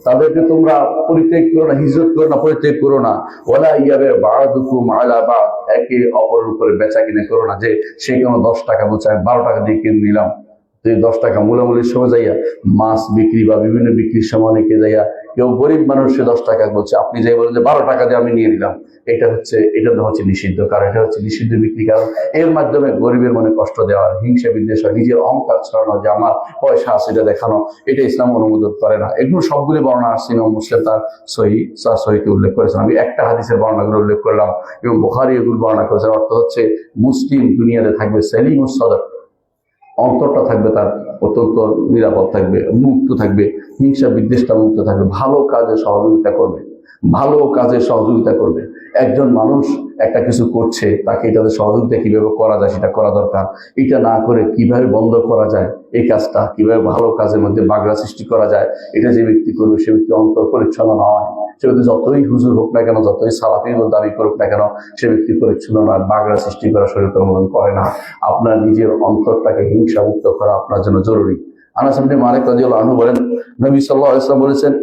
তাদেরকে তোমরা পরিত্যাগ করো না, হিজরত করো না, পরিত্যাগ করো না, ওয়ালা ইয়াবে বা'দুকুম আলা বা'দ, একে অপরের উপরে বেচা কিনে করো না, যে সে কোনো 10 টাকা বলছে আমি 12 টাকা দিয়ে কিনে নিলাম, তুই 10 টাকা মূলামূলির সময় যাইয়া মাছ বিক্রি বা বিভিন্ন বিক্রির সময় অনেকে যাইয়া, কেউ গরিব মানুষ সে 10 টাকা বলছে, আপনি যাই বলেন যে 12 টাকা দিয়ে আমি নিয়ে নিলাম, এটা হচ্ছে নিষিদ্ধ, কারণ এটা হচ্ছে নিষিদ্ধ বিক্রি, কারণ এর মাধ্যমে গরিবের মনে কষ্ট দেওয়া, হিংসা বিদ্বেষ, নিজের অহংকার ছড়ানো, যে আমার পয়সা আছে এটা দেখানো, এটা ইসলাম অনুমোদন করে না। এগুলো সবগুলি বর্ণনা আসছে, ইমাম মুসলিম তার সহিতে উল্লেখ করেছেন। আমি একটা হাদিসের বর্ণনাগুলো উল্লেখ করলাম এবং বুখারী এগুলো বর্ণনা করেছেন। অর্থ হচ্ছে মুসলিম দুনিয়াতে থাকবে সেলিমুস সদর, অন্তরটা থাকবে তার অত্যন্ত নিরাপদ থাকবে, মুক্ত থাকবে, হিংসা বিদ্বেষটা মুক্ত থাকবে, ভালো কাজে সহযোগিতা করবে, ভালো কাজে সহযোগিতা করবে। একজন মানুষ একটা কিছু করছে, তাকে এটাতে সহযোগিতা কিভাবে করা যায় সেটা করা দরকার। এটা না করে কিভাবে বন্ধ করা যায় এই কাজটা, কিভাবে ভালো কাজের মধ্যে বাগড়া সৃষ্টি করা যায়, এটা যে ব্যক্তি করবে সে ব্যক্তি অন্তর পরিচ্ছন্ন নয়। সে ব্যক্তি যতই হুজুর হোক না কেন, যতই সালাফির দাবি করুক না কেন, সে ব্যক্তি পরিচ্ছন্ন নয়, বাগড়া সৃষ্টি করা শরীয়ত অনুমোদন করে না। আপনার নিজের অন্তরটাকে হিংসা মুক্ত করা আপনার জন্য জরুরি। আনাস ইবনে মালিক রাদিয়াল্লাহু আনহু বলেন, নবী সাল্লাল্লাহু আলাইহি ওয়াসাল্লাম বলেছেন,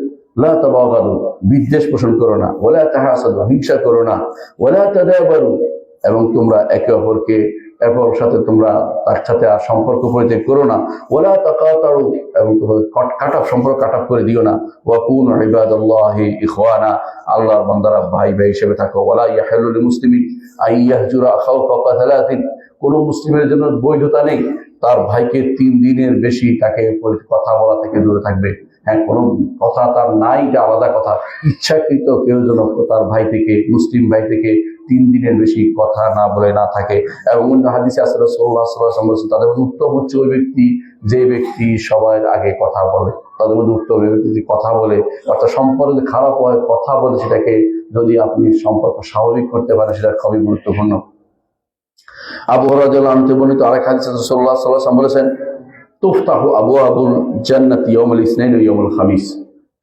লা তাবাগাদু, বিদ্বেষ পোষণ করো না, ওয়ালা তাহাসাদু, হিংসা করো না, ওয়ালা তাদাবারু, এবং তোমরা একে অপরকে এরপর সাথে তোমরা তার সাথে আর সম্পর্ক পরিত্যাগ করো না, ওয়ালা তাকাতাউ, এবং তোমাদের সম্পর্ক কাট অফ করে দিও না, ওয়া কুনু ইবাদাল্লাহি ইখওয়ানা, আল্লাহর বান্দারা ভাই ভাই হিসেবে থাকো। ওয়ালা ইয়াহিল্লু লিল মুসলিমিন আন ইয়াহজুরা আখাহু ফাওকা সালাতিন, কোন মুসলিমের জন্য বৈধতা নেই তার ভাইকে 3 দিনের বেশি তাকে কথা বলা থেকে দূরে থাকবে। হ্যাঁ, কোনো কথা তার নাই, এটা আলাদা কথা, ইচ্ছাকৃত কেউ যেন তার ভাই থেকে, মুসলিম ভাই থেকে 3 দিনের বেশি কথা না বলে না থাকে। এবং অন্য হাদিসে আছে রাসূলুল্লাহ সাল্লাল্লাহু আলাইহি ওয়াসাল্লাম বলেছেন, তাদের মধ্যে উত্তম হচ্ছে ওই ব্যক্তি যে ব্যক্তি সবার আগে কথা বলে। তাদের মধ্যে উত্তম ওই ব্যক্তি যে কথা বলে, অর্থাৎ সম্পর্ক যদি খারাপ হয়, কথা বলে সেটাকে যদি আপনি সম্পর্ক স্বাভাবিক করতে পারেন, সেটা খুবই গুরুত্বপূর্ণ। আবু হুরায়রা রাদিয়াল্লাহু আনহু বর্ণিত আরেক হাদিসে রাসূলুল্লাহ সাল্লাল্লাহু আলাইহি ওয়াসাল্লাম বলেছেন, তুফতাহু আবওয়াবুল জান্নাতি ইয়াউমুল ইসনাইন ওয়া ইয়াউমুল খামিস,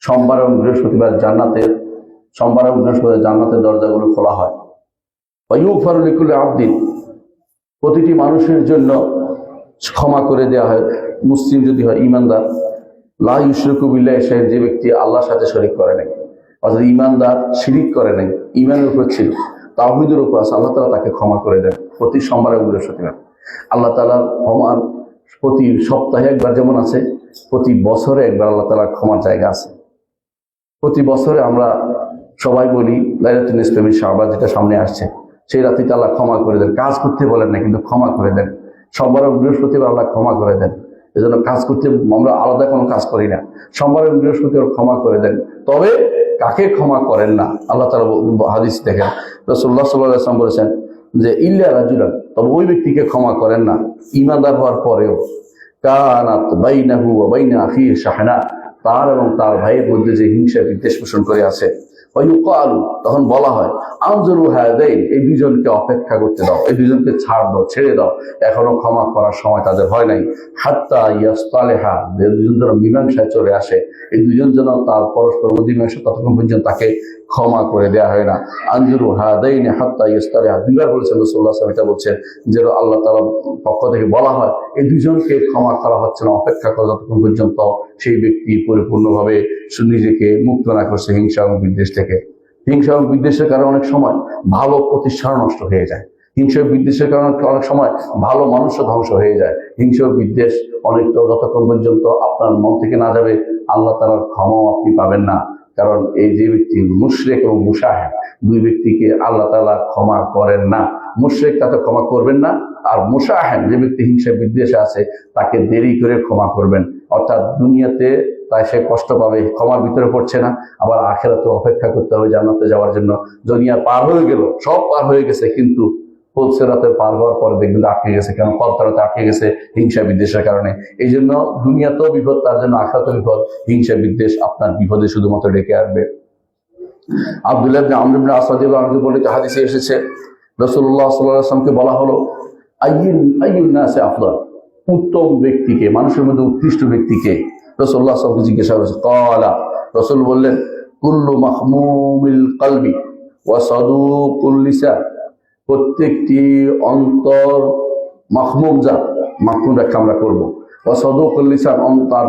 সোমবার এবং বৃহস্পতিবার জান্নাতের দরজাগুলো খোলা হয়। ওয়া ইউগফারু লিকুল্লি আবদিন, প্রতিটি মানুষের জন্য ক্ষমা করে দেওয়া হয়, মুসলিম যদি হয়, ঈমানদার, লা ইউশরিকু বিল্লাহি শাইআন, যে ব্যক্তি আল্লাহর সাথে শরীক করে নাই, অর্থাৎ ঈমানদার শিরিক করে নাই, ঈমানের উপর ছিল, তাওহীদের উপর আছে, আল্লাহ তাআলা তাকে ক্ষমা করে দেন প্রতি সোমবার এবং বৃহস্পতিবার। আল্লাহ তাআলার ক্ষমার প্রতি সপ্তাহে একবার যেমন আছে, প্রতি বছরে একবার আল্লাহ তাআলার ক্ষমার জায়গা আছে। প্রতি বছরে আমরা সবাই বলি লাইলাতুল নিসফে মিন শাবান, যেটা সামনে আসছে, সেই রাতে আল্লাহ ক্ষমা করে দেন। কাজ করতে বলেন না, কিন্তু ক্ষমা করে দেন। সোমবার এবং বৃহস্পতিবার আল্লাহ ক্ষমা করে দেন, এজন্য কাজ করতে আমরা আলাদা কোনো কাজ করি না। সোমবার এবং বৃহস্পতিবার ক্ষমা করে দেন। তবে কাকে ক্ষমা করেন না, আল্লাহ তাআলা হাদিস দেখেন, রাসূলুল্লাহ সাল্লাল্লাহু আলাইহি ওয়াসাল্লাম বলেছেন যে ইল্লা রাজুলান, তবে ওই ব্যক্তিকে ক্ষমা করেন না ঈমানদার হওয়ার পরেও, কানাত বাইনাহু ওয়া বাইনা আখিহি শাহনা, তার এবং তার ভাইয়ের মধ্যে যে হিংসা বিদ্বেষ পোষণ করে আছে, তখন বলা হয় আনজুরু হাদাইন, এই দুইজনকে অপেক্ষা করতে দাও, এই দুইজনকে ছাড় দাও, ছেড়ে দাও, এখনো ক্ষমা করার সময় তাদের হয় নাই। হাত্তা ইয়াস্তালেহা, দুজন যেন মীমাংসায় চলে আসে, এই দুজন যেন তার পরস্পর মীমাংসা, ততক্ষণ পর্যন্ত তাকে ক্ষমা করে দেওয়া হয় না। আনজুরু হাদাইন হাত্তা ইয়াস্তালেহা, দুইবার বলেছেন রাসূলুল্লাহ সাল্লাল্লাহু আলাইহি ওয়াসাল্লাম, এটা বলছেন যে আল্লাহ তাআলার পক্ষ থেকে বলা হয় এই দুজনকে ক্ষমা করা হচ্ছে না, অপেক্ষা করা যতক্ষণ পর্যন্ত সেই ব্যক্তি পরিপূর্ণভাবে নিজেকে মুক্ত না করছে হিংসা এবং বিদ্বেষ থেকে। হিংসা এবং বিদ্বেষের কারণে অনেক সময় ভালো প্রতিষ্ঠান নষ্ট হয়ে যায়। হিংসা বিদ্বেষের কারণে অনেক সময় ভালো মানুষ ধ্বংস হয়ে যায়। হিংসা বিদ্বেষ অনেকটা যতক্ষণ পর্যন্ত আপনার মন থেকে না যাবে, আল্লাহ তাআলার ক্ষমাও আপনি পাবেন না। কারণ এই যে ব্যক্তি মুশরিক এবং মুশাহিদ, দুই ব্যক্তিকে আল্লাহ তাআলা ক্ষমা করেন না। মুশরিক তাকে ক্ষমা করবেন না। আর মুশাহেন যে ব্যক্তি হিংসা বিদ্বেষে আছে তাকে দেরি করে ক্ষমা করবেন। অর্থাৎ দুনিয়াতে তাই সে কষ্ট পাবে, ক্ষমার ভিতরে পড়ছে না, আবার আখিরাতে অপেক্ষা করতে হবে জান্নাতে যাওয়ার জন্য। দুনিয়া পার হয়ে গেল, সব পার হয়ে গেছে, কিন্তু পুলসিরাতের পার হওয়ার পরে দেখবেন আটকে গেছে। কেন? কলতারাতে আটকে গেছে হিংসা বিদ্বেষের কারণে। এই জন্য দুনিয়াতেও বিপদ, তার জন্য আখিরাতেও বিপদ। হিংসা বিদ্বেষ আপনার বিপদে শুধুমাত্র ডেকে আসবে। আব্দুল্লাহ ইবনে আমর ইবনে আস রাদিয়াল্লাহু আনহু বলে হাদিসে এসেছে, রাসূলুল্লাহ সাল্লাল্লাহু আলাইহি ওয়াসাল্লামকে বলা হলো, আইয়ুন নাসি আফদাল, উত্তম ব্যক্তিকে, মানুষের মধ্যে উৎকৃষ্ট ব্যক্তিকে? রাসূলুল্লাহ সাল্লাল্লাহু আলাইহি ওয়াসাল্লামকে জিজ্ঞাসা করেছে। ক্বালা, রাসূল বললেন, কুল্লু মাহমুমিল কলবি ওয়া সাদুকুল লিসান, প্রত্যেকটি অন্তর মাহমুম, যা মাহমুম ব্যাখ্যা আমরা করবো, ওয়া সাদুকুল লিসান, তার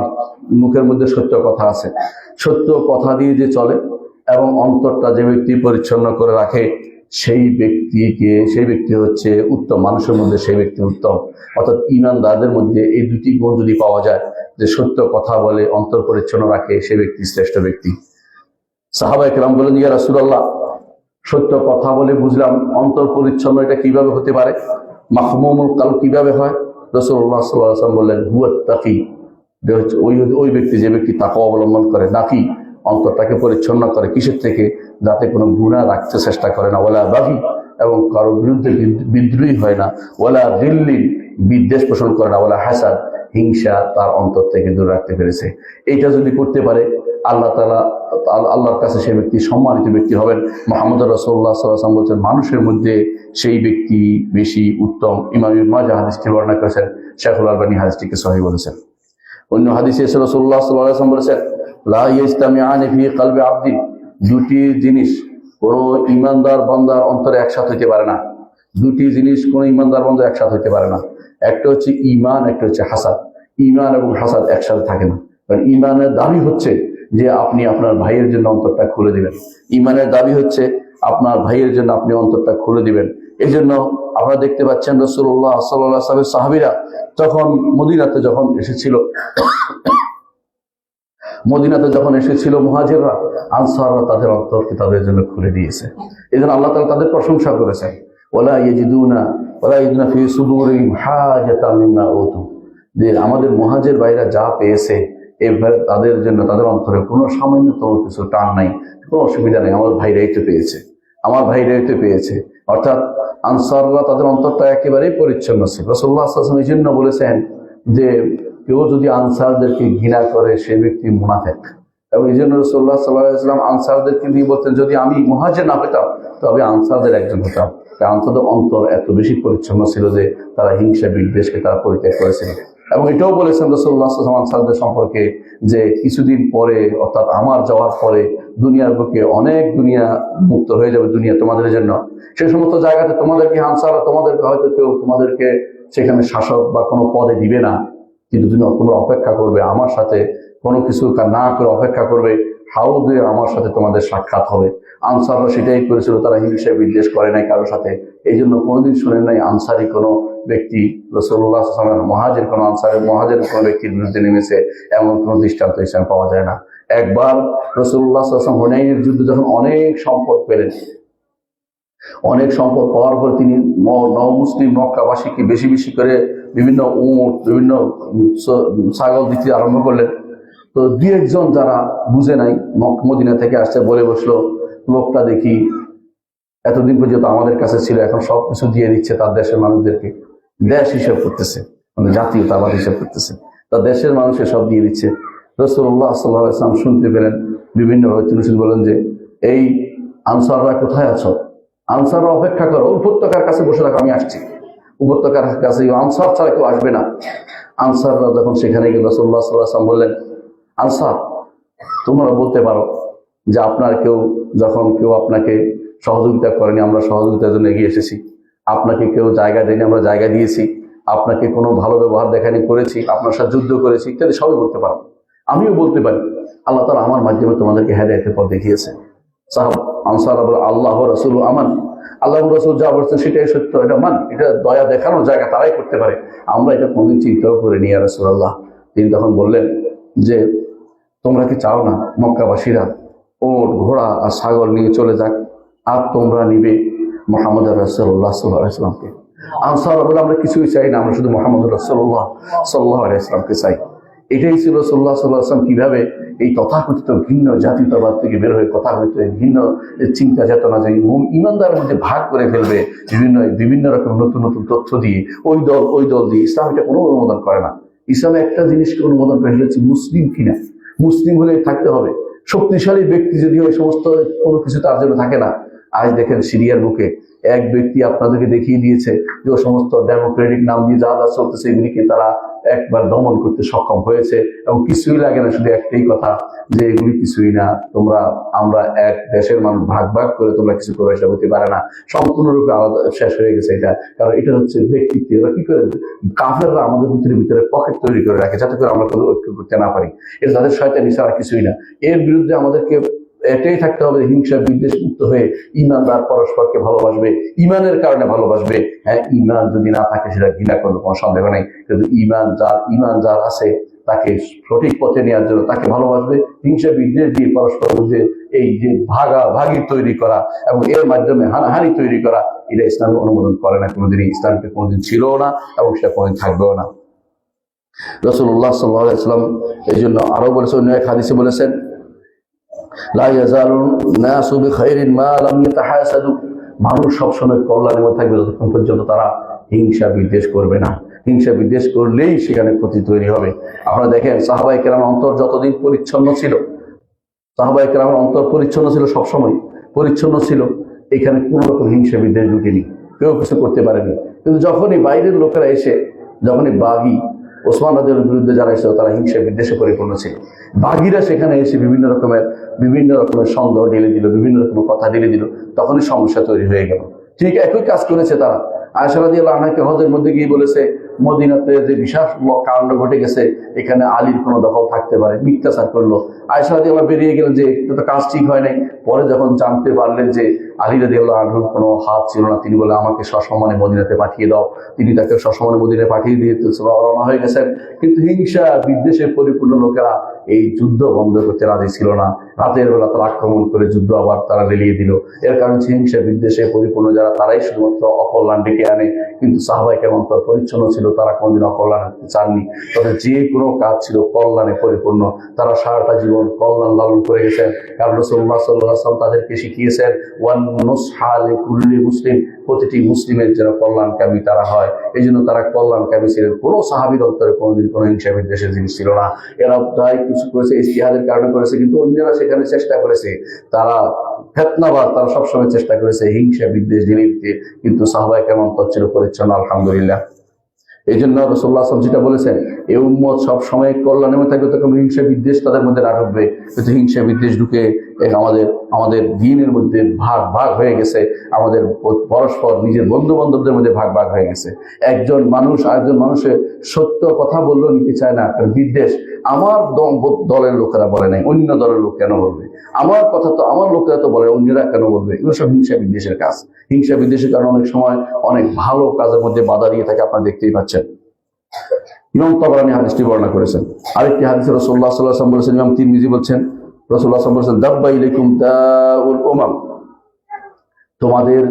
মুখের মধ্যে সত্য কথা আছে, সত্য কথা দিয়ে যে চলে এবং অন্তরটা যে ব্যক্তি পরিচ্ছন্ন করে রাখে সেই ব্যক্তি হচ্ছে উত্তম। মানুষের মধ্যে সেই ব্যক্তি উত্তম। অর্থাৎ ইমানদারদের মধ্যে এই দুটি গুণ যদি পাওয়া যায়, যে সত্য কথা বলে, অন্তর পরিচ্ছন্ন রাখে, সেই ব্যক্তি শ্রেষ্ঠ ব্যক্তি। সাহাবায়ে কেরাম বলেন, ইয়া রাসূলুল্লাহ, সত্য কথা বলে বুঝলাম, অন্তর পরিচ্ছন্ন এটা কিভাবে হতে পারে? মাহমুমুল কলব কিভাবে হয়? রাসূলুল্লাহ সাল্লাল্লাহু আলাইহি ওয়াসাল্লাম বললেন, হুয়াত তাকি, ওই ব্যক্তি যে ব্যক্তি তাকওয়া অবলম্বন করে, নাকি অন্তরটাকে পরিচ্ছন্ন করে, কিসের থেকে? যাতে কোনো গুনাহ রাখতে চেষ্টা করে না, ওয়ালা বাগি, এবং কারোর বিরুদ্ধে বিদ্রোহী হয় না, ওয়ালা দিল্লিন, বিদ্বেষ পোষণ করে না, ওয়ালা হাসাদ, হিংসা তার অন্তর থেকে দূরে রাখতে পেরেছে। এইটা যদি করতে পারে, আল্লাহ তাআলা, আল্লাহর কাছে সেই ব্যক্তি সম্মানিত ব্যক্তি হবেন। মুহাম্মদ রাসূলুল্লাহ সাল্লাল্লাহু আলাইহি ওয়াসাল্লাম বলছেন, মানুষের মধ্যে সেই ব্যক্তি বেশি উত্তম। ইমাম ইবনে মাজাহ হাদিসটি বর্ণনা করেছেন, শাইখুল আলবানী হাদিসটিকে সহিহ বলেছেন। অন্য হাদিসে রাসূলুল্লাহ সাল্লাল্লাহু আলাইহি ওয়াসাল্লাম বলেছেন, লা ইয়াজতামিআনি ফি কলবি আবদিন, দুটি জিনিস কোন ইমানদার বান্দার অন্তরে একসাথে হতে পারে না। দুটি জিনিস কোন ইমানদার বান্দা একসাথে হতে পারে না। একটা হচ্ছে ঈমান, একটা হচ্ছে হাসাদ। ঈমান এবং হাসাদ একসাথে থাকে না। কারণ ঈমানের দাবি হচ্ছে যে আপনি আপনার ভাইয়ের জন্য অন্তরটা খুলে দিবেন। ঈমানের দাবি হচ্ছে আপনার ভাইয়ের জন্য আপনি অন্তরটা খুলে দিবেন। এই জন্য আপনারা দেখতে পাচ্ছেন রাসূলুল্লাহ সাল্লাল্লাহু আলাইহি ওয়াসাল্লামের সাহাবীরা তখন মদিনাতে যখন এসেছিল মুহাজিররা, আনসাররা তাদের অন্তরকে তাদের জন্য খুলে দিয়েছে। এই জন্য আল্লাহ তাআলা তাদের প্রশংসা করেছেন, ওয়ালা ইয়াজিদুনা ফি সুদুরিহিম হাজাতাম মিম্মা উতু, যে আমাদের মুহাজির ভাইরা যা পেয়েছে এভাবে তাদের জন্য তাদের অন্তরে কোনো সামান্যতম কিছু টান নাই, কোনো অসুবিধা নেই। আমার ভাইরাই তো পেয়েছে। অর্থাৎ আনসাররা তাদের অন্তরটা একেবারেই পরিচ্ছন্ন ছিল। রাসূলুল্লাহ সাল্লাল্লাহু আলাইহি ওয়াসাল্লাম এই জন্য বলেছেন যে কেউ যদি আনসারদেরকে ঘৃণা করে সে ব্যক্তি মুনাফিক। এবং এই জন্য রাসূলুল্লাহ সাল্লাল্লাহু আলাইহি ওয়াসাল্লাম আনসারদেরকে দিয়ে বলতেন, যদি আমি মুহাজির না হতাম তবে আনসারদের একজন হতাম। আনসারদের অন্তর এত বেশি পরিচ্ছন্ন ছিল যে তারা হিংসা বিদ্বেষকে তারা পরিত্যাগ করেছিল। এবং এটাও বলেছেন রাসূলুল্লাহ সাল্লাল্লাহু আলাইহি ওয়াসাল্লাম আনসারদের সম্পর্কে যে কিছুদিন পরে, অর্থাৎ আমার যাওয়ার পরে দুনিয়ার বুকে অনেক দুনিয়া মুক্ত হয়ে যাবে, দুনিয়া তোমাদের জন্য। সেই সমস্ত জায়গাতে তোমাদেরকে আনসাররা তোমাদেরকে হয়তো কেউ তোমাদেরকে সেখানে শাসক বা কোনো পদে দিবে না, কিন্তু তুমি তোমরা অপেক্ষা করবে আমার সাথে, কোনো কিছু না করে অপেক্ষা করবে, হাউদে আমার সাথে তোমাদের সাক্ষাৎ হবে। আনসাররা সেটাই করেছিল, তারা হিংসা বিদ্বেষ করে নাই কারোর সাথে। এই জন্য কোনোদিন শুনেন নাই আনসারি কোনো ব্যক্তি রাসূলুল্লাহ সাল্লাল্লাহু আলাইহি ওয়াসাল্লাম মহাজের কোনো ব্যক্তির বিরুদ্ধে নেমেছে, এমন কোনো দৃষ্টান্ত ইসলামে পাওয়া যায় না। একবার রাসূলুল্লাহ সাল্লাল্লাহু আলাইহি ওয়াসাল্লাম হুনাইনের যুদ্ধে যখন অনেক সম্পদ পেলেন, অনেক সম্পদ পাওয়ার পর তিনি মুসলিম মক্কাবাসীকে বেশি বেশি করে বিভিন্ন উট, বিভিন্ন ছাগল দিতে আরম্ভ করলেন। তো দুই একজন যারা বুঝে নাই, মদিনা থেকে আসছে, বলে বসলো, লোকটা দেখি এতদিন পর্যন্ত আমাদের কাছে ছিল, এখন সবকিছু দিয়ে দিচ্ছে তার দেশের মানুষদেরকে, দেশ হিসাব করতেছে, মানে জাতীয়তাবাদ হিসাব করতেছে, তার দেশের মানুষকে সব দিয়ে দিচ্ছে। রাসূলুল্লাহ সাল্লাল্লাহু আলাইহি ওয়াসাল্লাম শুনতে পেলেন, বিভিন্নভাবে তিনি বলেন যে, এই আনসাররা কোথায় আছো? আনসাররা অপেক্ষা করো, উপত্যকার কাছে বসে থাকো, আমি আসছি। উপত্যকার কাছে আনসার ছাড়া কেউ আসবে না। আনসাররা যখন সেখানে গেল, রাসূলুল্লাহ সাল্লাল্লাহু আলাইহি ওয়াসাল্লাম বললেন, আনসার, তোমরা বলতে পারো যে আপনার যখন কেউ আপনাকে সহযোগিতা করেনি, আমরা সহযোগিতার জন্য এগিয়ে এসেছি। আপনাকে কেউ জায়গা দেয়নি, আমরা জায়গা দিয়েছি। আপনাকে কোনো ভালো ব্যবহার দেখানি করেছি, আপনার সাথে যুদ্ধ করেছি, ইত্যাদি সবই বলতে পারো। আমিও বলতে পারি, আল্লাহ তাআলা আমার মাধ্যমে তোমাদেরকে হেদায়েতের পথ দেখিয়েছে। আনসাররা বলে, আল্লাহ রাসূল আমান, আল্লাহ রাসূল যা বলছেন সেটাই সত্য, এটা মান, এটা দয়া দেখানোর জায়গা, তারাই করতে পারে, আমরা এটা কোনদিন চিন্তাও করে নিয়ে রাসূলুল্লাহ। তিনি তখন বললেন যে, তোমরা কি চাও না মক্কাবাসীরা ওট, ঘোড়া আর ছাগল নিয়ে চলে যাক, আর তোমরা নিবে? মুহাম্মদ রাসূলুল্লাহ সাল্লাল্লাহু আলাইহি ওয়াসাল্লামকে। আনসার বলে আমরা কিছুই চাই না, আমরা শুধু মুহাম্মদ রাসূলুল্লাহ সাল্লাল্লাহু আলাইহি ওয়াসাল্লামকে চাই। এটাই ছিল রাসূলুল্লাহ সাল্লাল্লাহু আলাইহি ওয়াসাল্লাম কিভাবে এই তথাকথিত ভিন্ন জাতীয়তাবাদ থেকে বের হয়ে তথাকথিত ভিন্ন চিন্তা চেতনা যে ইমানদারের মধ্যে ভাগ করে ফেলবে বিভিন্ন রকম নতুন নতুন তথ্য দিয়ে, ওই দল দিয়ে। ইসলাম এটা কোনো অনুমোদন করে না। ইসলামে একটা জিনিসকে অনুমোদন করে, সেটা হচ্ছে মুসলিম কিনা। মুসলিম হলে থাকতে হবে। শক্তিশালী ব্যক্তি যদি ওই সমস্ত কোনো কিছু তার জন্য থাকে না। আজ দেখেন সিরিয়ার বুকে এক ব্যক্তি আপনাদেরকে দেখিয়ে দিয়েছে যে ও সমস্ত ডেমোক্রেটিক নাম দিয়ে যা যা চলতেছে এগুলিকে তারা একবার দমন করতে সক্ষম হয়েছে, এবং কিছুই লাগে না, শুধু একটাই কথা যে এগুলি কিছুই না, আমরা এক দেশের মানুষ, ভাগ ভাগ করে তোমরা কিছু করে সেটা হতে পারে না, সম্পূর্ণরূপে আলাদা শেষ হয়ে গেছে এটা। কারণ এটা হচ্ছে ব্যক্তিত্ব। এরা কি করে, কাফেররা আমাদের ভিতরে পকেট তৈরি করে রাখে যাতে করে আমরা কোনো ঐক্য করতে না পারি। এটা তাদের শয়তানি ছাড়া কিছুই না। এর বিরুদ্ধে আমাদেরকে এটাই থাকতে হবে, হিংসা বিদ্বেষ মুক্ত হয়ে ইমানদার পরস্পরকে ভালোবাসবে, ইমানের কারণে ভালোবাসবে। হ্যাঁ, ইমান যদি না থাকে সেটা ঘৃণা করবে, কোনো সন্দেহ নেই। কিন্তু ইমান যার আছে তাকে সঠিক পথে নেওয়ার জন্য তাকে ভালোবাসবে। হিংসা বিদ্বেষ দিয়ে পরস্পর মধ্যে এই যে ভাগাভাগি তৈরি করা এবং এর মাধ্যমে হানাহানি তৈরি করা, এটা ইসলাম অনুমোদন করে না কোনোদিনই। ইসলামকে কোনোদিন ছিল না এবং সেটা কোনোদিন থাকবেও না। রাসূলুল্লাহ সাল্লাল্লাহু আলাইহি ওয়াসাল্লাম এই জন্য আরো বলেছেন, অন্য এক হাদিসে বলেছেন, লা ইয়াজালুন নাসু বিখাইরিন মা লাম ইয়াতাহাসাদু। মানুষ সবসময় কল্যাণের মধ্যে থাকবে যতক্ষণ পর্যন্ত তারা হিংসা বিদ্বেষ করবে না। হিংসা বিদ্বেষ করলেই সেখানে ক্ষতি তৈরি হবে। আপনারা দেখেন সাহাবায়ে কেরামের অন্তর যতদিন পরিচ্ছন্ন ছিল, সাহাবায়ে কেরামের অন্তর পরিচ্ছন্ন ছিল, সবসময় পরিচ্ছন্ন ছিল, এখানে কোনো রকম হিংসা বিদ্বেষ ঢুকেনি, কেউ কিছু করতে পারেনি। কিন্তু যখনই বাইরের লোকেরা এসে, যখনই বাগী ওসমান রাদিয়াল্লাহু আনহুর বিরুদ্ধে যারা এসেছিল তারা হিংসা বিদ্বেষে পরিপূর্ণ ছিল। বাগীরা সেখানে এসে বিভিন্ন রকমের সন্দেহ ঢেলে দিল, বিভিন্ন রকমের কথা ঢেলে দিল, তখনই সমস্যা তৈরি হয়ে গেল। ঠিক একই কাজ করেছে তারা। আয়েশা রাদিয়াল্লাহু আনহাকে হজের মধ্যে গিয়ে বলেছে, মদিনাতে যে বিশাল কাণ্ড ঘটে গেছে, এখানে আলীর কোনো দখল থাকতে পারে, মিথ্যাচার করলো। আয়েশা রাদিয়াল্লাহু আনহা বেরিয়ে গেলেন যে এটা তো কাজ ঠিক হয় নাই। পরে যখন জানতে পারলেন যে আলী রাদিয়াল্লাহু আনহুর কোনো হাত ছিল না, তিনি বলে আমাকে সসম্মানে মদিনাতে পাঠিয়ে দাও। তিনি তাকে সসম্মানে মদিনায় পাঠিয়ে দিয়ে রওনা হয়ে গেছেন। কিন্তু হিংসা বিদ্বেষে পরিপূর্ণ লোকেরা এই যুদ্ধ বন্ধ করতে রাজি ছিল না। রাতের বেলা তারা আক্রমণ করে যুদ্ধ আবার তারা লেলিয়ে দিল। এর কারণ হিংসা বিদ্বেষে পরিপূর্ণ যারা, তারাই শুধুমাত্র অকল্যাণ ডেকে আনে। কিন্তু সাহাবায়ে কেরাম অন্তর পরিচ্ছন্ন ছিল, তারা কোনোদিন অকল্যাণ আনতে চাননি। তাদের যে কোনো কাজ ছিল কল্যাণে পরিপূর্ণ। তারা সারাটা জীবন কল্যাণ লালন করে গেছেন। কারণ রাসূলুল্লাহ সাল্লাল্লাহু আলাইহি ওয়াসাল্লাম তাদেরকে শিখিয়েছেন, ওয়ান নুসহা লিকুল্লি মুসলিম, প্রতিটি মুসলিমের যেন কল্যাণকামী তারা হয়। এই জন্য তারা কল্যাণকামী ছিলেন। কোনো সাহাবীর অন্তরে কোনোদিন কোনো হিংসা বিদ্বেষের জিনিস ছিল না। এরা যাই কিছু করেছে ইজতিহাদের কারণে করেছে, কিন্তু অন্যরা সেখানে চেষ্টা করেছে, তারা ফিতনাবাজ, তারা সবসময় চেষ্টা করেছে হিংসা বিদ্বেষ ঢেলে দিতে। কিন্তু সাহাবায়ে কেরাম অন্তর ছিল পরিচ্ছন্ন, আলহামদুলিল্লাহ। এই জন্য রাসূলুল্লাহ সাল্লাল্লাহু আলাইহি ওয়াসাল্লাম যেটা বলেছেন, এই উম্মত সব সময় কল্যাণের মধ্যে থাকবে, তখন হিংসা বিদ্বেষ তাদের মধ্যে না ঢুকবে। কিন্তু হিংসা বিদ্বেষ ঢুকে আমাদের দ্বীনের মধ্যে ভাগ হয়ে গেছে, আমাদের পরস্পর নিজের বন্ধু বান্ধবদের মধ্যে ভাগ হয়ে গেছে। একজন মানুষ আরেকজন মানুষের সত্য কথা বললেও নিতে চায় না, কারণ বিদ্বেষ। আমার দলের লোকেরা বলে নাই, অন্য দলের লোক কেন বলবে? আমার কথা তো আমার লোকেরা তো বলে, অন্যরা কেন বলবে? এগুলো সব হিংসা বিদ্বেষের কাজ। হিংসা বিদ্বেষের কারণে অনেক সময় অনেক ভালো কাজের মধ্যে বাধা দিয়ে থাকে, আপনারা দেখতেই পাচ্ছেন। ইমাম তাবরানী হাদিসটি বর্ণনা করেছেন। আরেকটি হাদিসে রাসূলুল্লাহ সাল্লাল্লাহু আলাইহি ওয়াসাল্লাম বলেছেন, ইমাম তিরমিজি বলছেন, রাসূলুল্লাহ সাল্লাল্লাহু আলাইহি ওয়াসাল্লাম বলেছেন, দাব্বা ইলাইকুম দাউল উমাম, তোমাদের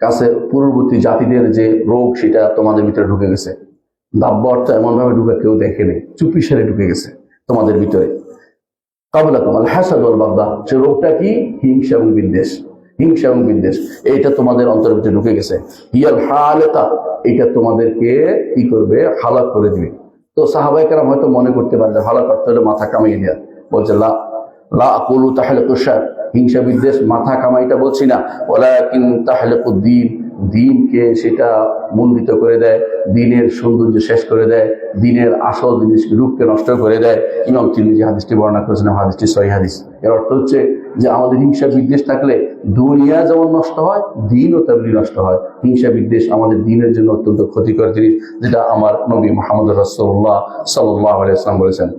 কাছে পূর্ববর্তী জাতিদের যে রোগ সেটা তোমাদের ভিতরে ঢুকে গেছে। দাব্বা অর্থ এমন ভাবে ঢুকে কেউ দেখে নেই, চুপি সেরে ঢুকে গেছে তোমাদের ভিতরে। কাবলাকুম আল হাসাদ ওয়াল বাগদা, সে রোগটা কি? হিংসা এবং বিদ্বেষ। হিংসা এবং বিদ্বেষ এইটা তোমাদের অন্তরের ভিতরে ঢুকে গেছে। হিয়াল হালাকা, এটা তোমাদেরকে কি করবে? হালাক করে দিবে। তো সাহাবায়ে কেরাম হয়তো মনে করতে পারে যে হালাক অর্থ হলো মাথা কামিয়ে দেওয়া। বলছে লা আকুলু তাহলিকু শার, হিংসা বিদ্বেষ মাথা কামাইটা বলছি না, ওয়ালাকিন তাহলিকু দ্বীন, দ্বীনকে সেটা মণ্ডিত করে দেয়, দ্বীনের সৌন্দর্য শেষ করে দেয়, দ্বীনের আসল জিনিসকে রূপকে নষ্ট করে দেয়। ইমাম তিরমিজি হাদিসটি বর্ণনা করেছেন, হাদিসটি সহিহ হাদিস। এর অর্থ হচ্ছে যে আমাদের হিংসা বিদ্বেষ থাকলে দুনিয়া যেমন নষ্ট হয়, দ্বীনও তেমনি নষ্ট হয়। হিংসা বিদ্বেষ আমাদের দ্বীনের জন্য অত্যন্ত ক্ষতিকর জিনিস, যেটা আমার নবী মুহাম্মদ রাসূলুল্লাহ সাল্লাল্লাহু আলাইহি ওয়াসাল্লাম বলেছেন।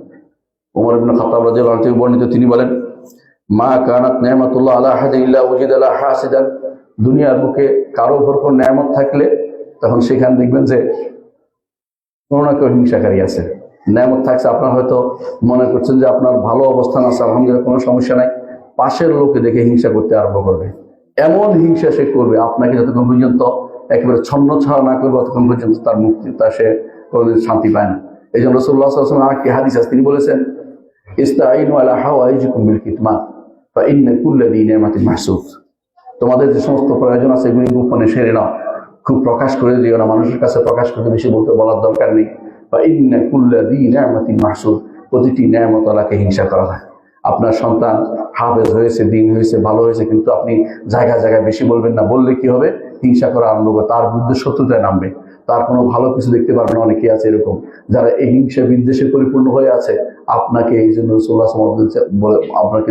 ওমর ইবনে খাত্তাব রাদিয়াল্লাহু আনহু থেকে বর্ণিত, তিনি বলেন, মা কানাত নি'মাতুল্লাহ আলা আহাদিন ইল্লা ওয়াজিদা লা হাসিদান, দুনিয়ার বুকে কারো উপর কোন নিয়ামত থাকলে তখন সেখানে দেখবেন যে কোনো না কেউ হিংসাকারী আছে। নিয়ামত থাকছে, আপনার হয়তো মনে করছেন যে আপনার ভালো অবস্থান আছে, আলহামদুলিল্লাহ কোনো সমস্যা নাই, পাশের লোকে দেখে হিংসা করতে আরম্ভ করবে। এমন হিংসা সে করবে আপনাকে যতক্ষণ পর্যন্ত একেবারে ছন্ন ছাড়া না করবে ততক্ষণ পর্যন্ত তার মুক্তি তা সে কোনোদিন শান্তি পায় না। এই জন্য রাসূলুল্লাহ সাল্লাল্লাহু আলাইহি ওয়াসাল্লাম আরেকটি হাদিস আছে, তিনি বলেছেন ইস্তাঈনু আলা হাওয়াইজিকুম বিল কিতমান ফা ইন্না কুল্লা যী নি'মাতিন মাহসুদ। তোমাদের যে সমস্ত প্রয়োজন আছে এগুলি গোপনে সেরে নাও, খুব প্রকাশ করে দিও না, মানুষের কাছে প্রকাশ করতে বেশি বলার দরকার নেই। ফা ইন্না কুল্লা যী নি'মাতিন মাহসুদ, প্রতিটি নিয়ামত আল্লাহকে হিংসা করা হয়। আপনার সন্তান হাফেজ হয়েছে, দিন হয়েছে, ভালো হয়েছে, কিন্তু আপনি জায়গায় জায়গায় বেশি বলবেন না, বললে কি হবে? হিংসা করা আরম্ভ করে, তার বিরুদ্ধে শত্রুতায় নামবে, তার কোনো ভালো কিছু দেখতে পারবে না। অনেকে আছে এরকম যারা এই হিংসা বিদ্বেষে পরিপূর্ণ হয়ে আছে। আপনাকে এই জন্য রাসূলুল্লাহ সাল্লাল্লাহু আলাইহি ওয়াসাল্লাম বলে আপনাকে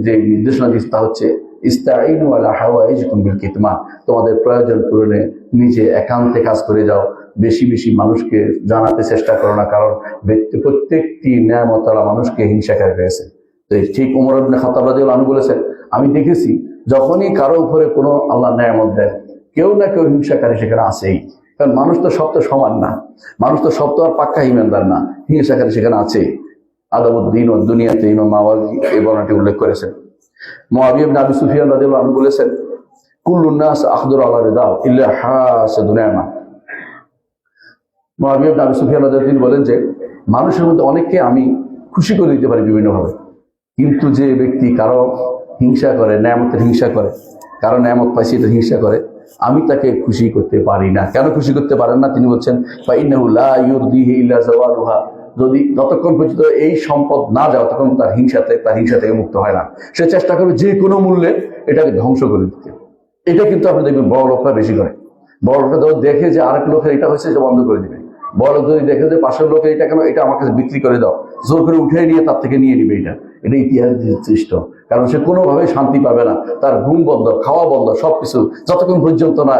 যে নির্দেশনা দিচ্ছে তা হচ্ছে ইস্তাঈনু আলা হাওয়াইজিকুম বিল কিতমান, তোমাদের প্রয়োজন পূরণে নিজে একান্তে কাজ করে যাও, বেশি বেশি মানুষকে জানাতে চেষ্টা করো না, কারণ প্রত্যেকটি নিয়ামত আল্লাহ মানুষকে হিংসাকারী হয়েছে। তো ঠিক ওমর ইবনে খাত্তাব রাদিয়াল্লাহু আনহু বলেছেন, আমি দেখেছি যখনই কারো উপরে কোনো আল্লাহ নিয়ামত দেন কেউ না কেউ হিংসাকারী সেখানে আছেই। কারণ মানুষ তো সব তো সমান না, মানুষ তো সব তো আর পাক্কা ইমানদার না, হিংসাকারী সেখানে আছেই। আদাবুদ্দিন ও দুনিয়াতে ইমাম মাওয়ারদি এই বর্ণনাটি উল্লেখ করেছেন। মুআবিয়া ইবনে আবি সুফিয়ান রাদিয়াল্লাহু আনহু বলেছেন, কুল্লুন নাস আখদুর আলা রিদা ইল্লা হাসাদুন নি'মা। মুআবিয়া ইবনে আবি সুফিয়ান রাদিয়াল্লাহু আনহু বলেন যে মানুষের মধ্যে অনেককে আমি খুশি করে দিতে পারি বিভিন্নভাবে, কিন্তু যে ব্যক্তি কারো হিংসা করে, নিয়ামতের হিংসা করে, কারো নিয়ামত পাইছে এটা হিংসা করে, আমি তাকে খুশি করতে পারি না। কেন খুশি করতে পারেন না? তিনি বলছেন ফা ইন্নাহু লা ইউরদিহি ইল্লা যাওয়ালুহা, যদি যতক্ষণ পর্যন্ত এই সম্পদ না যাও তখন তার হিংসা থেকে মুক্ত হয় না। সে চেষ্টা করবে যে কোনো মূল্যে এটাকে ধ্বংস করে দিতে। এটা কিন্তু আপনি দেখবেন বড় লোকরা বেশি করে। বড় লোকরা যখন দেখে যে আরেক লোকের এটা হয়েছে, এটা বন্ধ করে দিবে। বড় লোক যদি দেখে যে পাশের লোকের এটা কেন, এটা আমার কাছে বিক্রি করে দাও, জোর করে উঠে নিয়ে তার থেকে নিয়ে নিবে। এটা ইতিহাস সৃষ্ট, কারণ সে কোনোভাবেই শান্তি পাবে না, তার ঘুম বন্ধ, খাওয়া বন্ধ, সবকিছু যতক্ষণ পর্যন্ত না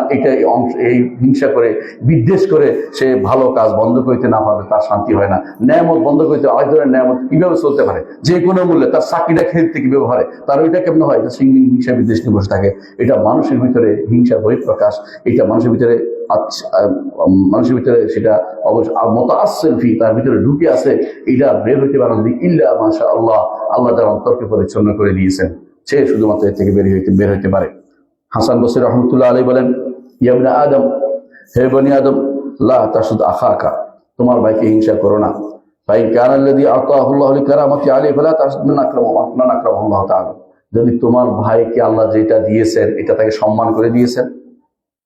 এই হিংসা করে বিদ্বেষ করে সে ভালো কাজ বন্ধ করতে না পারবে তার শান্তি হয় না। নিয়ামত বন্ধ করতে আরেক ধরনের নিয়ামত কিভাবে চলতে পারে, যে কোনো মূল্যে তার চাকরিটা খেলতে কিভাবে হয়, তার ওইটা কেমন হয়, এটা হিংসা বিদ্বেষ নিয়ে বসে থাকে। এটা মানুষের ভিতরে হিংসা বহিঃপ্রকাশ, এটা মানুষের ভিতরে সেটা অবশ্য মুতাআসসিফি তার ভিতরে ঢুকে আছে, এটা বের হইতে পারে না। ইল্লা মাশাআল্লাহ, আল্লাহ তার অন্তরকে পরিচ্ছন্ন করে দিয়েছেন, সে শুধুমাত্র এর থেকে বের হইতে পারে। হাসান বসরি রাহমাতুল্লাহ আলাইহি বলেন, ইয়া ইবনে আদম, হে বনি আদম, লা তাসুদ আখাকা, তোমার ভাইকে হিংসা করো না। ফাইন কানা আল্লাযী আতাহুল্লাহু লিকারামাতি আলাইহি ফালা তাসুদ মান আকরামাহুল্লাহ তাআলা, যদি তোমার ভাইকে আল্লাহ যেটা দিয়েছেন এটা তাকে সম্মান করে দিয়েছেন,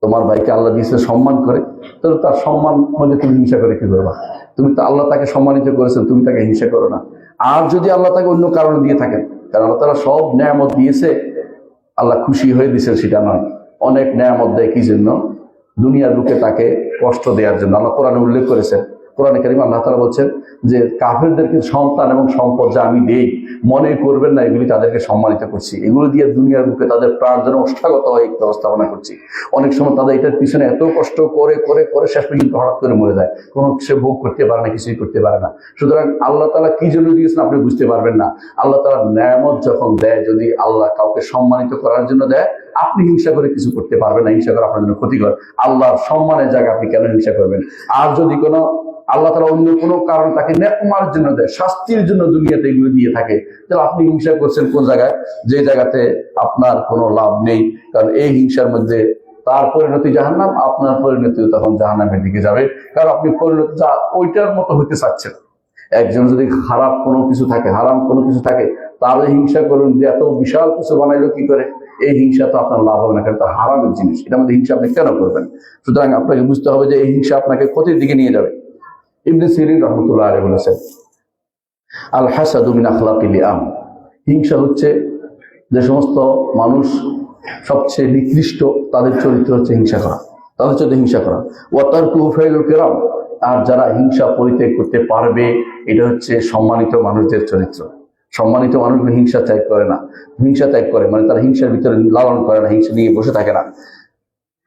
তোমার ভাইকে আল্লাহ দিয়েছে সম্মান করে, তাহলে তার সম্মান মধ্যে তুমি হিংসা করে কি করবা? তুমি তো আল্লাহ তাকে সম্মানিত করেছেন, তুমি তাকে হিংসা করো না। আর যদি আল্লাহ তাকে অন্য কারণে দিয়ে থাকেন, কারণ আল্লাহ তারা সব নিয়ামত দিয়েছে আল্লাহ খুশি হয়ে দিয়েছেন সেটা নয়, অনেক নিয়ামত দেয় কি জন্য? দুনিয়ার লোকে তাকে কষ্ট দেওয়ার জন্য। আল্লাহ কোরআনে উল্লেখ করেছেন, কোরআনে কারিমে আল্লাহ তাআলা বলছেন যে কাফেরদেরকে সন্তান এবং সম্পদ যা আমি দেই মনে করবেন না এগুলি তাদেরকে সম্মানিত করছি, এগুলো দিয়ে দুনিয়ার বুকে তাদের প্রাণ যেন ওষ্ঠাগত হয়ে ব্যবস্থাপনা করছি। অনেক সময় তাদের এটার পিছনে এত কষ্ট করে করে করে শেষ পর্যন্ত হঠাৎ করে মরে যায়, কোনো সে ভোগ করতে পারে না, কিছুই করতে পারে না। সুতরাং আল্লাহ তাআলা কি জন্য দিয়েছেন আপনি বুঝতে পারবেন না। আল্লাহ তাআলা নিয়ামত যখন দেয়, যদি আল্লাহ কাউকে সম্মানিত করার জন্য দেয়, আপনি হিংসা করে কিছু করতে পারবেন না, হিংসা করা আপনার জন্য ক্ষতিকর। আল্লাহর সম্মানের জায়গায় আপনি কেন হিংসা করবেন? আর যদি কোনো আল্লাহ তাআলা অন্য কোনো কারণ তাকে নেকমার জন্য দেয়, শাস্তির জন্য দুনিয়াতে এগুলো দিয়ে থাকে, তাহলে আপনি হিংসা করছেন কোন জায়গায়? যে জায়গাতে আপনার কোনো লাভ নেই। কারণ এই হিংসার মধ্যে তার পরিণতি জাহান্নাম, আপনার পরিণতি তখন জাহান্নামের দিকে যাবে, কারণ আপনি পরিণতি ওইটার মতো হইতে চাচ্ছেন। একজন যদি খারাপ কোনো কিছু থাকে, হারাম কোনো কিছু থাকে, তাহলে হিংসা করুন যে এত বিশাল কিছু বানাইলো কি করে? এই হিংসা তো আপনার লাভ হবে না, কারণ তার হারামের জিনিস, এটার মধ্যে হিংসা আপনি কেন করবেন? সুতরাং আপনাকে বুঝতে হবে যে এই হিংসা আপনাকে ক্ষতির দিকে নিয়ে যাবে। ইবনে সিরিন রাহমাতুল্লাহ আলাইহি বলেছেন, আল হাসাদু মিন আখলাকিল লিআম, হিংসা হচ্ছে যে সমস্ত মানুষ সবচেয়ে নিকৃষ্ট তাদের চরিত্র হচ্ছে হিংসা করা, তাদের চরিত্র হিংসা করা। ওয়া তারকুহু ফাইলুল কিরাম, আর যারা হিংসা পরিত্যাগ করতে পারবে এটা হচ্ছে সম্মানিত মানুষদের চরিত্র। সম্মানিত মানুষগুলো হিংসা ত্যাগ করে না, হিংসা ত্যাগ করে মানে তারা হিংসার ভিতরে লালন করে না, হিংসা নিয়ে বসে থাকে না।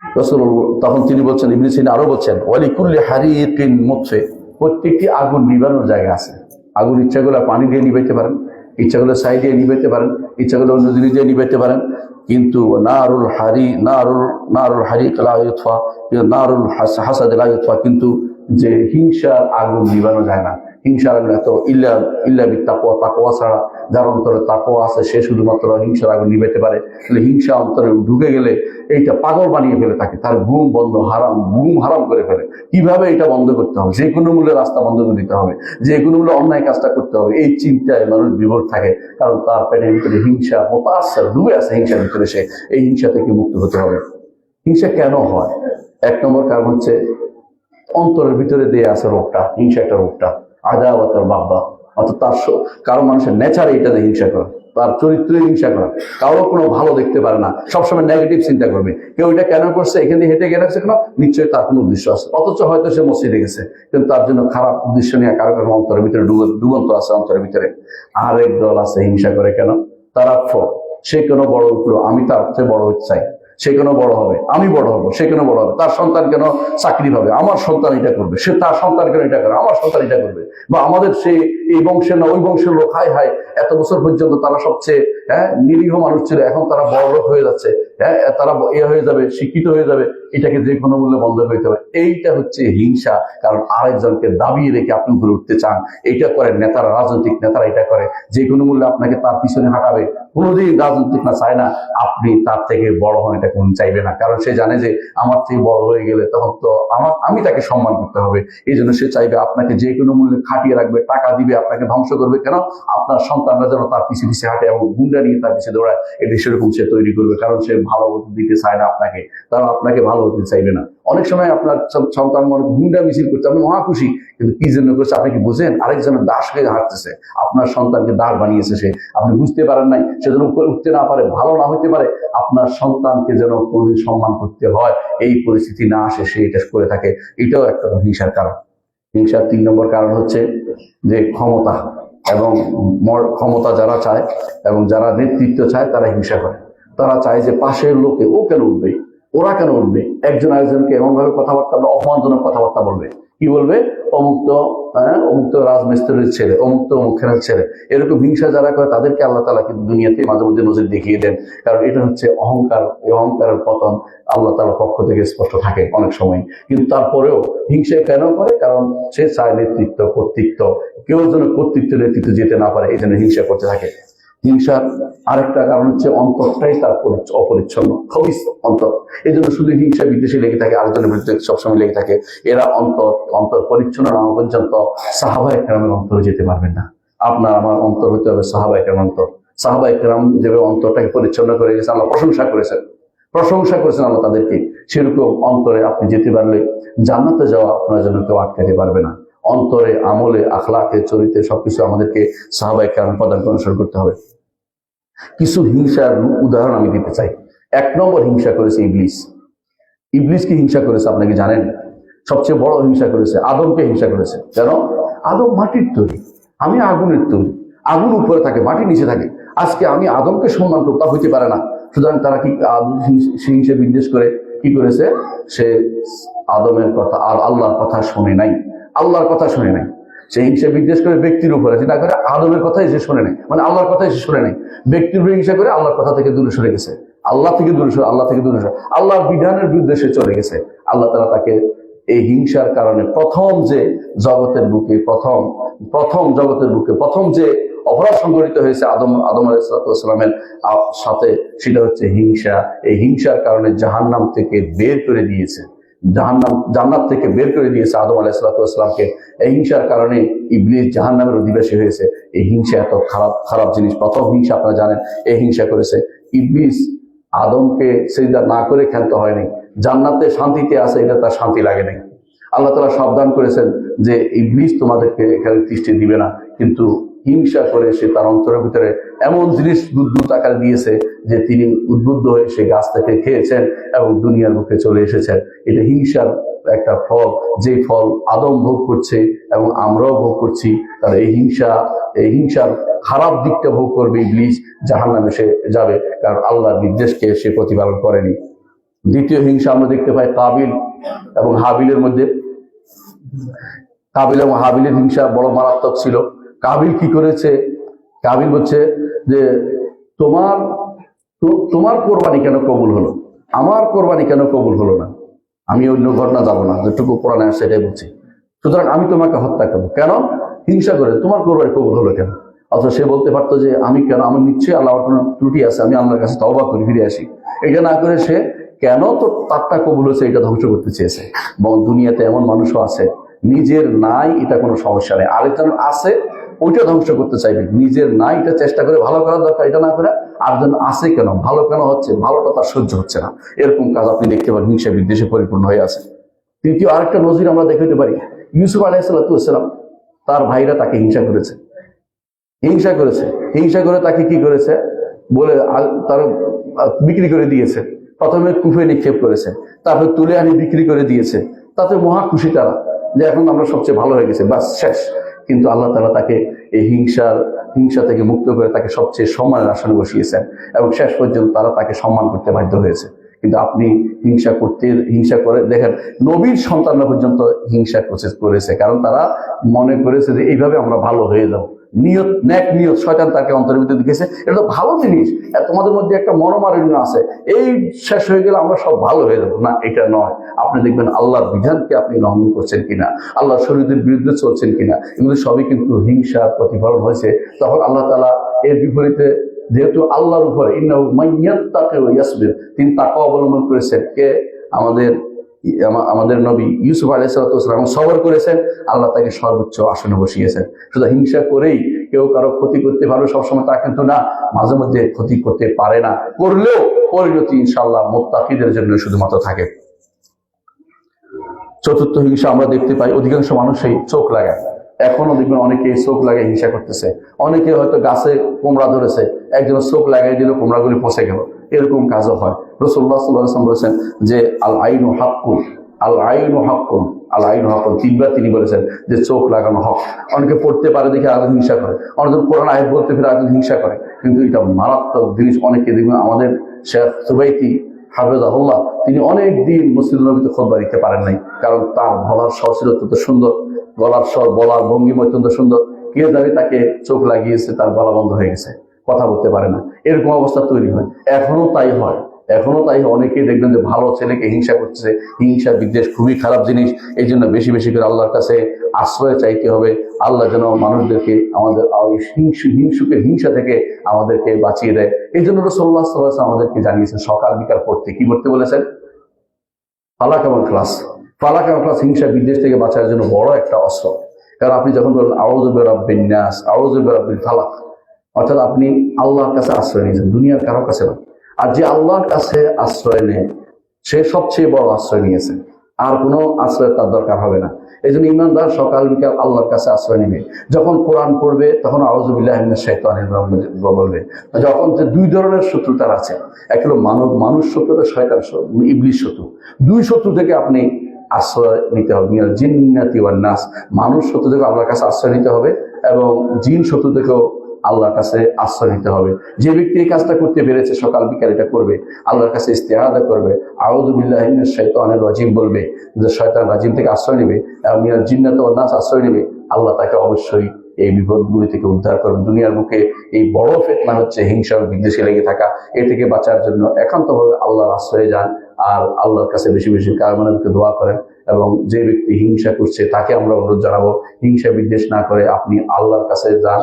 রাসূলুল্লাহ তখন তিনি বলছেন, ইবনে সিরিন আরো বলছেন, ওয়ালিকুল্লি হারিকিন মুতফি, প্রত্যেকটি আগুন নিবানোর জায়গা আছে। আগুন ইচ্ছা করলে পানি দিয়ে নিবাইতে পারেন, ইচ্ছা করলে ছাই দিয়ে নিবাইতে পারেন, ইচ্ছা করলে অন্য জিনিস দিয়ে নিবাইতে পারেন, কিন্তু নারুল হারিক লা ইউতফা, নারুল হাসাদ লা ইউতফা, কিন্তু যে হিংসার আগুন নিবানো যায় না। হিংসার আগুন এত ইল্লা বিত্তাকওয়া, তাকওয়া ছাড়া যার অন্তরে তাকওয়া আছে সে শুধুমাত্র হিংসার আগুন নিভাতে পারে। হিংসা অন্তরে ঢুকে গেলে এইটা পাগল বানিয়ে ফেলে থাকে, তার ঘুম হারাম করে ফেলে। কিভাবে এটা বন্ধ করতে হবে, যে কোনো মূল্যে রাস্তা বন্ধ করে দিতে হবে, যে কোনো মূল্যে অন্যায় কাজটা করতে হবে, এই চিন্তায় মানুষ বিভোর থাকে। কারণ তার পেটের ভিতরে হিংসা ডুবে আছে, হিংসার ভিতরে সে এই হিংসা থেকে মুক্ত হতে হবে। হিংসা কেন হয়? এক নম্বর কারণ হচ্ছে অন্তরের ভিতরে দিয়ে আছে রোগটা, হিংসা একটা রোগটা, আদাওয়াতের বাব্বা। অর্থাৎ কারো মানুষের নেচারে এটা হিংসা করা, তার চরিত্রে হিংসা করা, কারো কোনো ভালো দেখতে পারে না, সবসময় নেগেটিভ চিন্তা করবে। কেউ এটা কেন করছে, এখানে হেঁটে গেলে কেন, নিশ্চয়ই তার কোনো উদ্দেশ্য আছে, অথচ হয়তো সে মসজিদে গেছে কিন্তু তার জন্য খারাপ উদ্দেশ্য নিয়ে কারো কারো অন্তরের ভিতরে ডুবন্ত আছে। অন্তরের ভিতরে আরেক দল আছে হিংসা করে কেন, তারা সে কেন বড় উঠলো, আমি তার চেয়ে বড় হতে চাই, সে কেন বড় হবে, আমি বড় হবো, সে কেন বড় হবে, তার সন্তান কেন চাকরি পাবে, আমার সন্তান এটা করবে, সে তার সন্তান কেন এটা করে, আমার সন্তান এটা করবে, বা আমাদের সে এই বংশের না ওই বংশের লোক, হায় হায় এত বছর পর্যন্ত তারা সবচেয়ে নিরীহ মানুষ ছিল, এখন তারা বড় লোক হয়ে যাচ্ছে, তারা হয়ে যাবে, শিক্ষিত হয়ে যাবে, এটাকে যে কোনো মূল্যে বন্ধ করতে হবে। এইটা হচ্ছে হিংসা। কারণ আরেকজনকে দাবিয়ে রেখে আপনি উপরে উঠতে চান, এইটা করে নেতারা, রাজনৈতিক নেতারা এটা করে, যে কোনো মূল্যে আপনাকে তার পিছনে হাঁটাবে। কোনোদিন রাজনৈতিক না চায় না আপনি তার থেকে বড় হন, এটা কোন চাইবে না, কারণ সে জানে যে আমার থেকে বড় হয়ে গেলে তখন তো আমি তাকে সম্মান করতে হবে। এই জন্য সে চাইবে আপনাকে যে কোনো মূল্যে খাটিয়ে রাখবে, টাকা দিবে, আপনাকে ধ্বংস করবে। কেন? আপনার সন্তানরা যেন তার পিছিয়ে পিছিয়ে হাঁটে এবং গুন্ডা নিয়ে তার পিছিয়ে দৌড়ায়, এটি সেরকম সে তৈরি করবে। কারণ সে ভালো দিতে চায় না আপনাকে, তারা আপনাকে ভালো হতে চাইবে না। অনেক সময় আপনার সন্তান মনে গুন্ডা মিছিল করছে, আপনি মহা খুশি, কিন্তু কি জন্য করছে আপনি কি বুঝেন? আরেকজনের দাস হয়ে হাঁটতেছে, আপনার সন্তানকে দাস বানিয়েছে সে, আপনি বুঝতে পারেন নাই। সে যেন উঠতে না পারে, ভালো না হইতে পারে, আপনার সন্তানকে যেন কোনদিন সম্মান করতে হয় এই পরিস্থিতি না আসে, সে এটা করে থাকে। এটাও একটা হিংসার কারণ। হিংসার 3 নম্বর কারণ হচ্ছে যে ক্ষমতা, এবং ক্ষমতা যারা চায় এবং যারা নেতৃত্ব চায় তারা হিংসা করে। তারা চায় যে পাশের লোকে ও কেন উঠবে, ওরা কেন উঠবে, একজন আরেকজনকে এমন ভাবে কথাবার্তা বা অপমানজনক কথাবার্তা বলবে। কি বলবে? অমুক্ত রাজমিস্ত্রির ছেলে, অমুকের ছেলে। এরকম হিংসা যারা করে তাদেরকে আল্লাহ তাআলা কিন্তু দুনিয়াতে মাঝে মধ্যে নজির দেখিয়ে দেন। কারণ এটা হচ্ছে অহংকার। এই অহংকারের পতন আল্লাহ তাআলার পক্ষ থেকে স্পষ্ট থাকে অনেক সময়। কিন্তু তারপরেও হিংসা কেন করে? কারণ সে চায় নেতৃত্ব, কর্তৃত্ব, কেউ যেন নেতৃত্ব যেতে না পারে, এই জন্য হিংসা করতে থাকে। হিংসার আরেকটা কারণ হচ্ছে অন্তরটাই তার অপরিচ্ছন্ন, খবিস অন্তর। এই জন্য শুধু হিংসা বিদ্বেষে লেগে থাকে, আরেকজনের বিরুদ্ধে সবসময় লেগে থাকে। এরা অন্তর পরিচ্ছন্ন না হওয়া পর্যন্ত সাহাবায়ে কেরামের অন্তরে যেতে পারবেন না। আপনার আমার অন্তর হতে হবে সাহাবায়ে কেরামের অন্তর। সাহাবায়ে কেরাম যেভাবে অন্তরটাকে পরিচ্ছন্ন করে গেছে, আল্লাহ প্রশংসা করেছেন আল্লাহ তাদেরকে। সেরকম অন্তরে আপনি যেতে পারলে জান্নাতে যাওয়া আপনার জন্য কেউ আটকাতে পারবে না। অন্তরে, আমলে, আখলাকে, চরিত্রে সবকিছু আমাদেরকে সাহাবায়ে কেরামের পদাঙ্ক অনুসরণ করতে হবে। কিছু হিংসার উদাহরণ আমি দিতে চাই। 1 নম্বর হিংসা করেছে ইবলিস। ইবলিস কি হিংসা করেছে আপনি কি জানেন? সবচেয়ে বড় হিংসা করেছে আদমকে হিংসা করেছে। কেন? আদম মাটির তৈরি, আমি আগুনের তৈরি। আগুন উপরে থাকে, মাটি নিচে থাকে। আজকে আমি আদমকে সম্মান করব, তা হইতে পারে না। সুতরাং তারা কি হিংসা বিদ্বেষ করে কি করেছে? সে আদমের কথা আর আল্লাহর কথা শুনে নাই, সে হিংসা বিদ্বেষ করে ব্যক্তির উপরে, যেটা করে আদমের কথাই সে শোনে নাই, মানে আল্লাহর কথাই সে শোনে নাই। ব্যক্তির উপরে হিংসা করে আল্লাহর কথা থেকে দূরে সরে গেছে, আল্লাহর বিধানের বিরুদ্ধে সে চলে গেছে। আল্লাহ তাআলা তাকে এই হিংসার কারণে প্রথম জগতের বুকে প্রথম যে অপরাধ সংঘটিত হয়েছে আদম আলাইহিস সালামের সাথে, সেটা হচ্ছে হিংসা। এই হিংসার কারণে জাহান্নাম থেকে বের করে দিয়েছে, জান্নাত থেকে বের করে দিয়েছে আদম আলাইহিস সালামকে। এই হিংসার কারণে ইবলিস জাহান্নামের অধিবাসী হয়েছে। এই হিংসা এত খারাপ জিনিস। প্রথম হিংসা আপনারা জানেন, এই হিংসা করেছে ইবলিস। আদমকে সিজদা না করে খেলতে হয়নি, জান্নাতে শান্তিতে আছে, এটা তার শান্তি লাগে নাই। আল্লাহ তাআলা সাবধান করেছেন যে ইবলিস তোমাদেরকে এখানে তৃষ্টি দিবে না, কিন্তু হিংসা করে সে তার অন্তরের ভিতরে এমন জিনিস বুদ্বুদ আকার দিয়েছে যে তিনি উদ্বুদ্ধ হয়ে সে গাছ থেকে খেয়েছেন এবং দুনিয়ার মুখে চলে এসেছেন। এটা হিংসার একটা ফল, যে ফল আদম ভোগ করছে এবং আমরাও ভোগ করছি। তাহলে এই হিংসার খারাপ দিকটা ভোগ করবে ইবলিস, জাহান্নামে সে যাবে, কারণ আল্লাহর নির্দেশকে সে প্রতিপালন করেনি। দ্বিতীয় হিংসা আমরা দেখতে পাই কাবিল এবং হাবিলের মধ্যে। কাবিল এবং হাবিলের হিংসা বড় মারাত্মক ছিল। কাবিল কি করেছে? কাবিল বলছে যে তোমার কোরবানি কেন কবুল হলো, আমার কোরবানি কেন কবুল হলো না? আমি অন্য ঘটনা যাবো না, যেটুকু কোরআনে আসে সেটাই বলছি। সুতরাং আমি তোমাকে হত্যা করবো। কেন? হিংসা করে। তোমার কোরবানি কবুল হলো কেন? অথচ সে বলতে পারতো যে আমি কেন, আমার নিশ্চয়ই আল্লাহর কোনো ত্রুটি আছে, আমি আল্লাহর কাছে তওবা করি, ফিরে আসি। এটা না করে সে কেন তো তারটা কবুল হয়েছে এটা ধ্বংস করতে চেয়েছে। এবং দুনিয়াতে এমন মানুষও আছে নিজের নাই এটা কোনো সমস্যা নেই, আরেকজন আছে ওইটা ধ্বংস করতে চাইবে। নিজের নাই এটা চেষ্টা করে ভালো করার দরকার, এটা না করে আরেকজন আছে কেন, ভালো কেন হচ্ছে, ভালোটা তার সহ্য হচ্ছে না, এরকম কাজ আপনি দেখতে পারেন হিংসা বিদ্বেষে পরিপূর্ণ হয়ে আছে। তৃতীয় আরেকটা নজির আমরা দেখতে পারি, ইউসুফ আলাইহিসসালাম তার ভাইরা তাকে হিংসা করেছে, হিংসা করে তাকে কি করেছে বলে তার বিক্রি করে দিয়েছে। প্রথমে কূপে নিক্ষেপ করেছে, তারপর তুলে আনি বিক্রি করে দিয়েছে। তাতে মহা খুশি তারা যে এখন আমরা সবচেয়ে ভালো হয়ে গেছে, বাস শেষ। কিন্তু আল্লাহ তাআলা তাকে এই হিংসা থেকে মুক্ত করে তাকে সবচেয়ে সম্মানের আসনে বসিয়েছেন এবং শেষ পর্যন্ত তারা তাকে সম্মান করতে বাধ্য হয়েছে। কিন্তু আপনি হিংসা করে দেখেন, নবীর সন্তানরা পর্যন্ত হিংসা করেছে, কারণ তারা মনে করেছে যে এইভাবে আমরা ভালো হয়ে যাবো। নেক নিয়ত শয়তান তাকে অন্তরের ভিতরে দিয়েছে, এটা তো ভালো জিনিস, তোমাদের মধ্যে একটা মনোমালিন্য আছে, এই শেষ হয়ে গেলে আমরা সব ভালো হয়ে যাবো। না, এটা নয়। আপনি দেখবেন আল্লাহর বিধানকে আপনি লঙ্ঘন করছেন কিনা, আল্লাহর শরীয়তের বিরুদ্ধে চলছেন কিনা, এগুলো সবই কিন্তু হিংসার প্রতিফলন হয়েছে। তখন আল্লাহ তাআলা এর বিপরীতে, যেহেতু আল্লাহর উপরে ইন্নাহু মাইয়াত্তাকি ওয়া ইয়াসবির, তিনি তাকওয়া অবলম্বন করেছেন, কে আমাদের নবী ইউসুফ আলাইহিসসালাম সবর করেছেন, আল্লাহ তাকে সর্বোচ্চ আসনে বসিয়েছেন। শুধু হিংসা করেই কেউ কারো ক্ষতি করতে পারবে সবসময় তা কিন্তু না, মাঝে মধ্যে ক্ষতি করতে পারে না, করলেও পরিণতি ইনশাআল্লাহ মুত্তাকিদের জন্য শুধুমাত্র থাকে। চতুর্থ হিংসা আমরা দেখতে পাই অধিকাংশ মানুষই চোখ লাগায়। এখনো দেখবেন অনেকে চোখ লাগায় হিংসা করতেছে। অনেকে হয়তো গাছে কোমড়া ধরেছে, একজন চোখ লাগাই দিল, কোমড়াগুলি পচে গেল, এরকম কাজও হয়। রাসূলুল্লাহ সাল্লাল্লাহু আলাইহি ওয়াসাল্লাম বলেছেন যে আল আইনু হাক্কুন, আল আইনু হাক্কুন, আল আইনু হাক্কুন, তিনবার তিনি বলেছেন যে চোখ লাগানো হক। অনেকে পড়তে পারে দেখে আরেকজন হিংসা করে, অনেকজন কোরআন আয়াত বলতে ফিরে আরেকজন হিংসা করে, কিন্তু এটা মারাত্মক জিনিস। অনেকে দেখবেন আমাদের শেখ সুবাইতি হাফেজাহুল্লাহ, তিনি অনেক দিন মসজিদুন নববীতে খুতবা দিতে পারেন নাই, কারণ তার বলার স্বর ছিল অত্যন্ত সুন্দর, গলার স্বর, বলার ভঙ্গিম অত্যন্ত সুন্দর। কে জানি তাকে চোখ লাগিয়েছে, তার গলা বন্ধ হয়ে গেছে, কথা বলতে পারে না, এরকম অবস্থা তৈরি হয়। এখনো তাই হয়। অনেকেই দেখবেন যে ভালো ছেলেকে হিংসা করছে। হিংসা বিদ্বেষ খুবই খারাপ জিনিস। এই জন্য বেশি বেশি করে আল্লাহর কাছে আশ্রয় চাইতে হবে। আল্লাহ যেন মানুষদেরকে আমাদের হিংসা থেকে আমাদেরকে বাঁচিয়ে দেয়। এই জন্য রাসূলুল্লাহ সাল্লাল্লাহু আলাইহি ওয়াসাল্লাম আমাদেরকে জানিয়েছেন সকাল বিকাল পড়তে, কি পড়তে বলেছেন? ফালাক এবং ক্লাস। হিংসা বিদ্বেষ থেকে বাঁচার জন্য বড় একটা অস্ত্র। কারণ আপনি যখন বলেন আউযু বিরাব্বিন নাস, আউযু বিরাব্বিল ফালাক, অর্থাৎ আপনি আল্লাহর কাছে আশ্রয় নিয়েছেন, দুনিয়ার কারো কাছে না। আর যে আল্লাহর কাছে আশ্রয় নেয় সে সবচেয়ে বড় আশ্রয় নিয়েছে, আর কোনো আশ্রয় তার দরকার হবে না। এই জন্য ইমানদার সকাল বিকাল আল্লাহর কাছে আশ্রয় নেবে। যখন কোরআন পড়বে তখন আউযু বিল্লাহি মিনাশ শাইতানির রাজিম বলবে। যখন যে দুই ধরনের শত্রুতার আছে, এক হলো মানুষ শত্রুতা, শয়তান ইবলিস শত্রু। দুই শত্রু থেকে আপনি আশ্রয় নিতে হবে। মিনাল জিন্নাতি ওয়ান নাস, মানুষ শত্রু থেকে আল্লাহর কাছে আশ্রয় নিতে হবে এবং জিন শত্রু থেকেও আল্লাহর কাছে আশ্রয় নিতে হবে। যে ব্যক্তি এই কাজটা করতে পেরেছে সকাল বিকাল এটা করবে, আল্লাহর কাছে ইস্তিআযা করবে, আউযু বিল্লাহি মিনাশ শাইতানির রাজিম বলবে, যে শয়তান রাজিম থেকে আশ্রয় নেবে এবং মিনাল জিন্নাতি ওয়ান নাস আশ্রয় নেবে, আল্লাহ তাকে অবশ্যই এই বিপদগুলি থেকে উদ্ধার করবেন। দুনিয়ার মুখে এই বড় ফিতনা হচ্ছে হিংসা ও বিদ্বেষে লেগে থাকা। এ থেকে বাঁচার জন্য একান্তভাবে আল্লাহর আশ্রয়ে যান আর আল্লাহর কাছে বেশি বেশি কায়মানকে দোয়া করেন। এবং যে ব্যক্তি হিংসা করছে তাকে আমরা অনুরোধ জানাবো হিংসা বিদ্বেষ না করে আপনি আল্লাহর কাছে যান।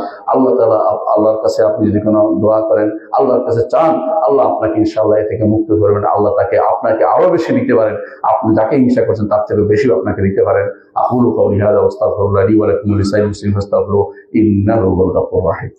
আল্লাহর কাছে আপনি যদি কোনো দোয়া করেন, আল্লাহর কাছে চান, আল্লাহ আপনাকে ইনশাআল্লাহ এ থেকে মুক্ত করবেন। আল্লাহ আপনাকে আরো বেশি দিতে পারেন। আপনি যাকে হিংসা করছেন তার থেকে বেশি আপনাকে দিতে পারেন। আকুলু কাউলি হাযা ওয়াস্তাগফিরুল্লাহ লি ওয়া লাকুম ওয়া লিসাইরিল মুসলিমিন ফাস্তাগফিরুহু ইন্নাহু হুয়াল গাফুরুর রাহিম।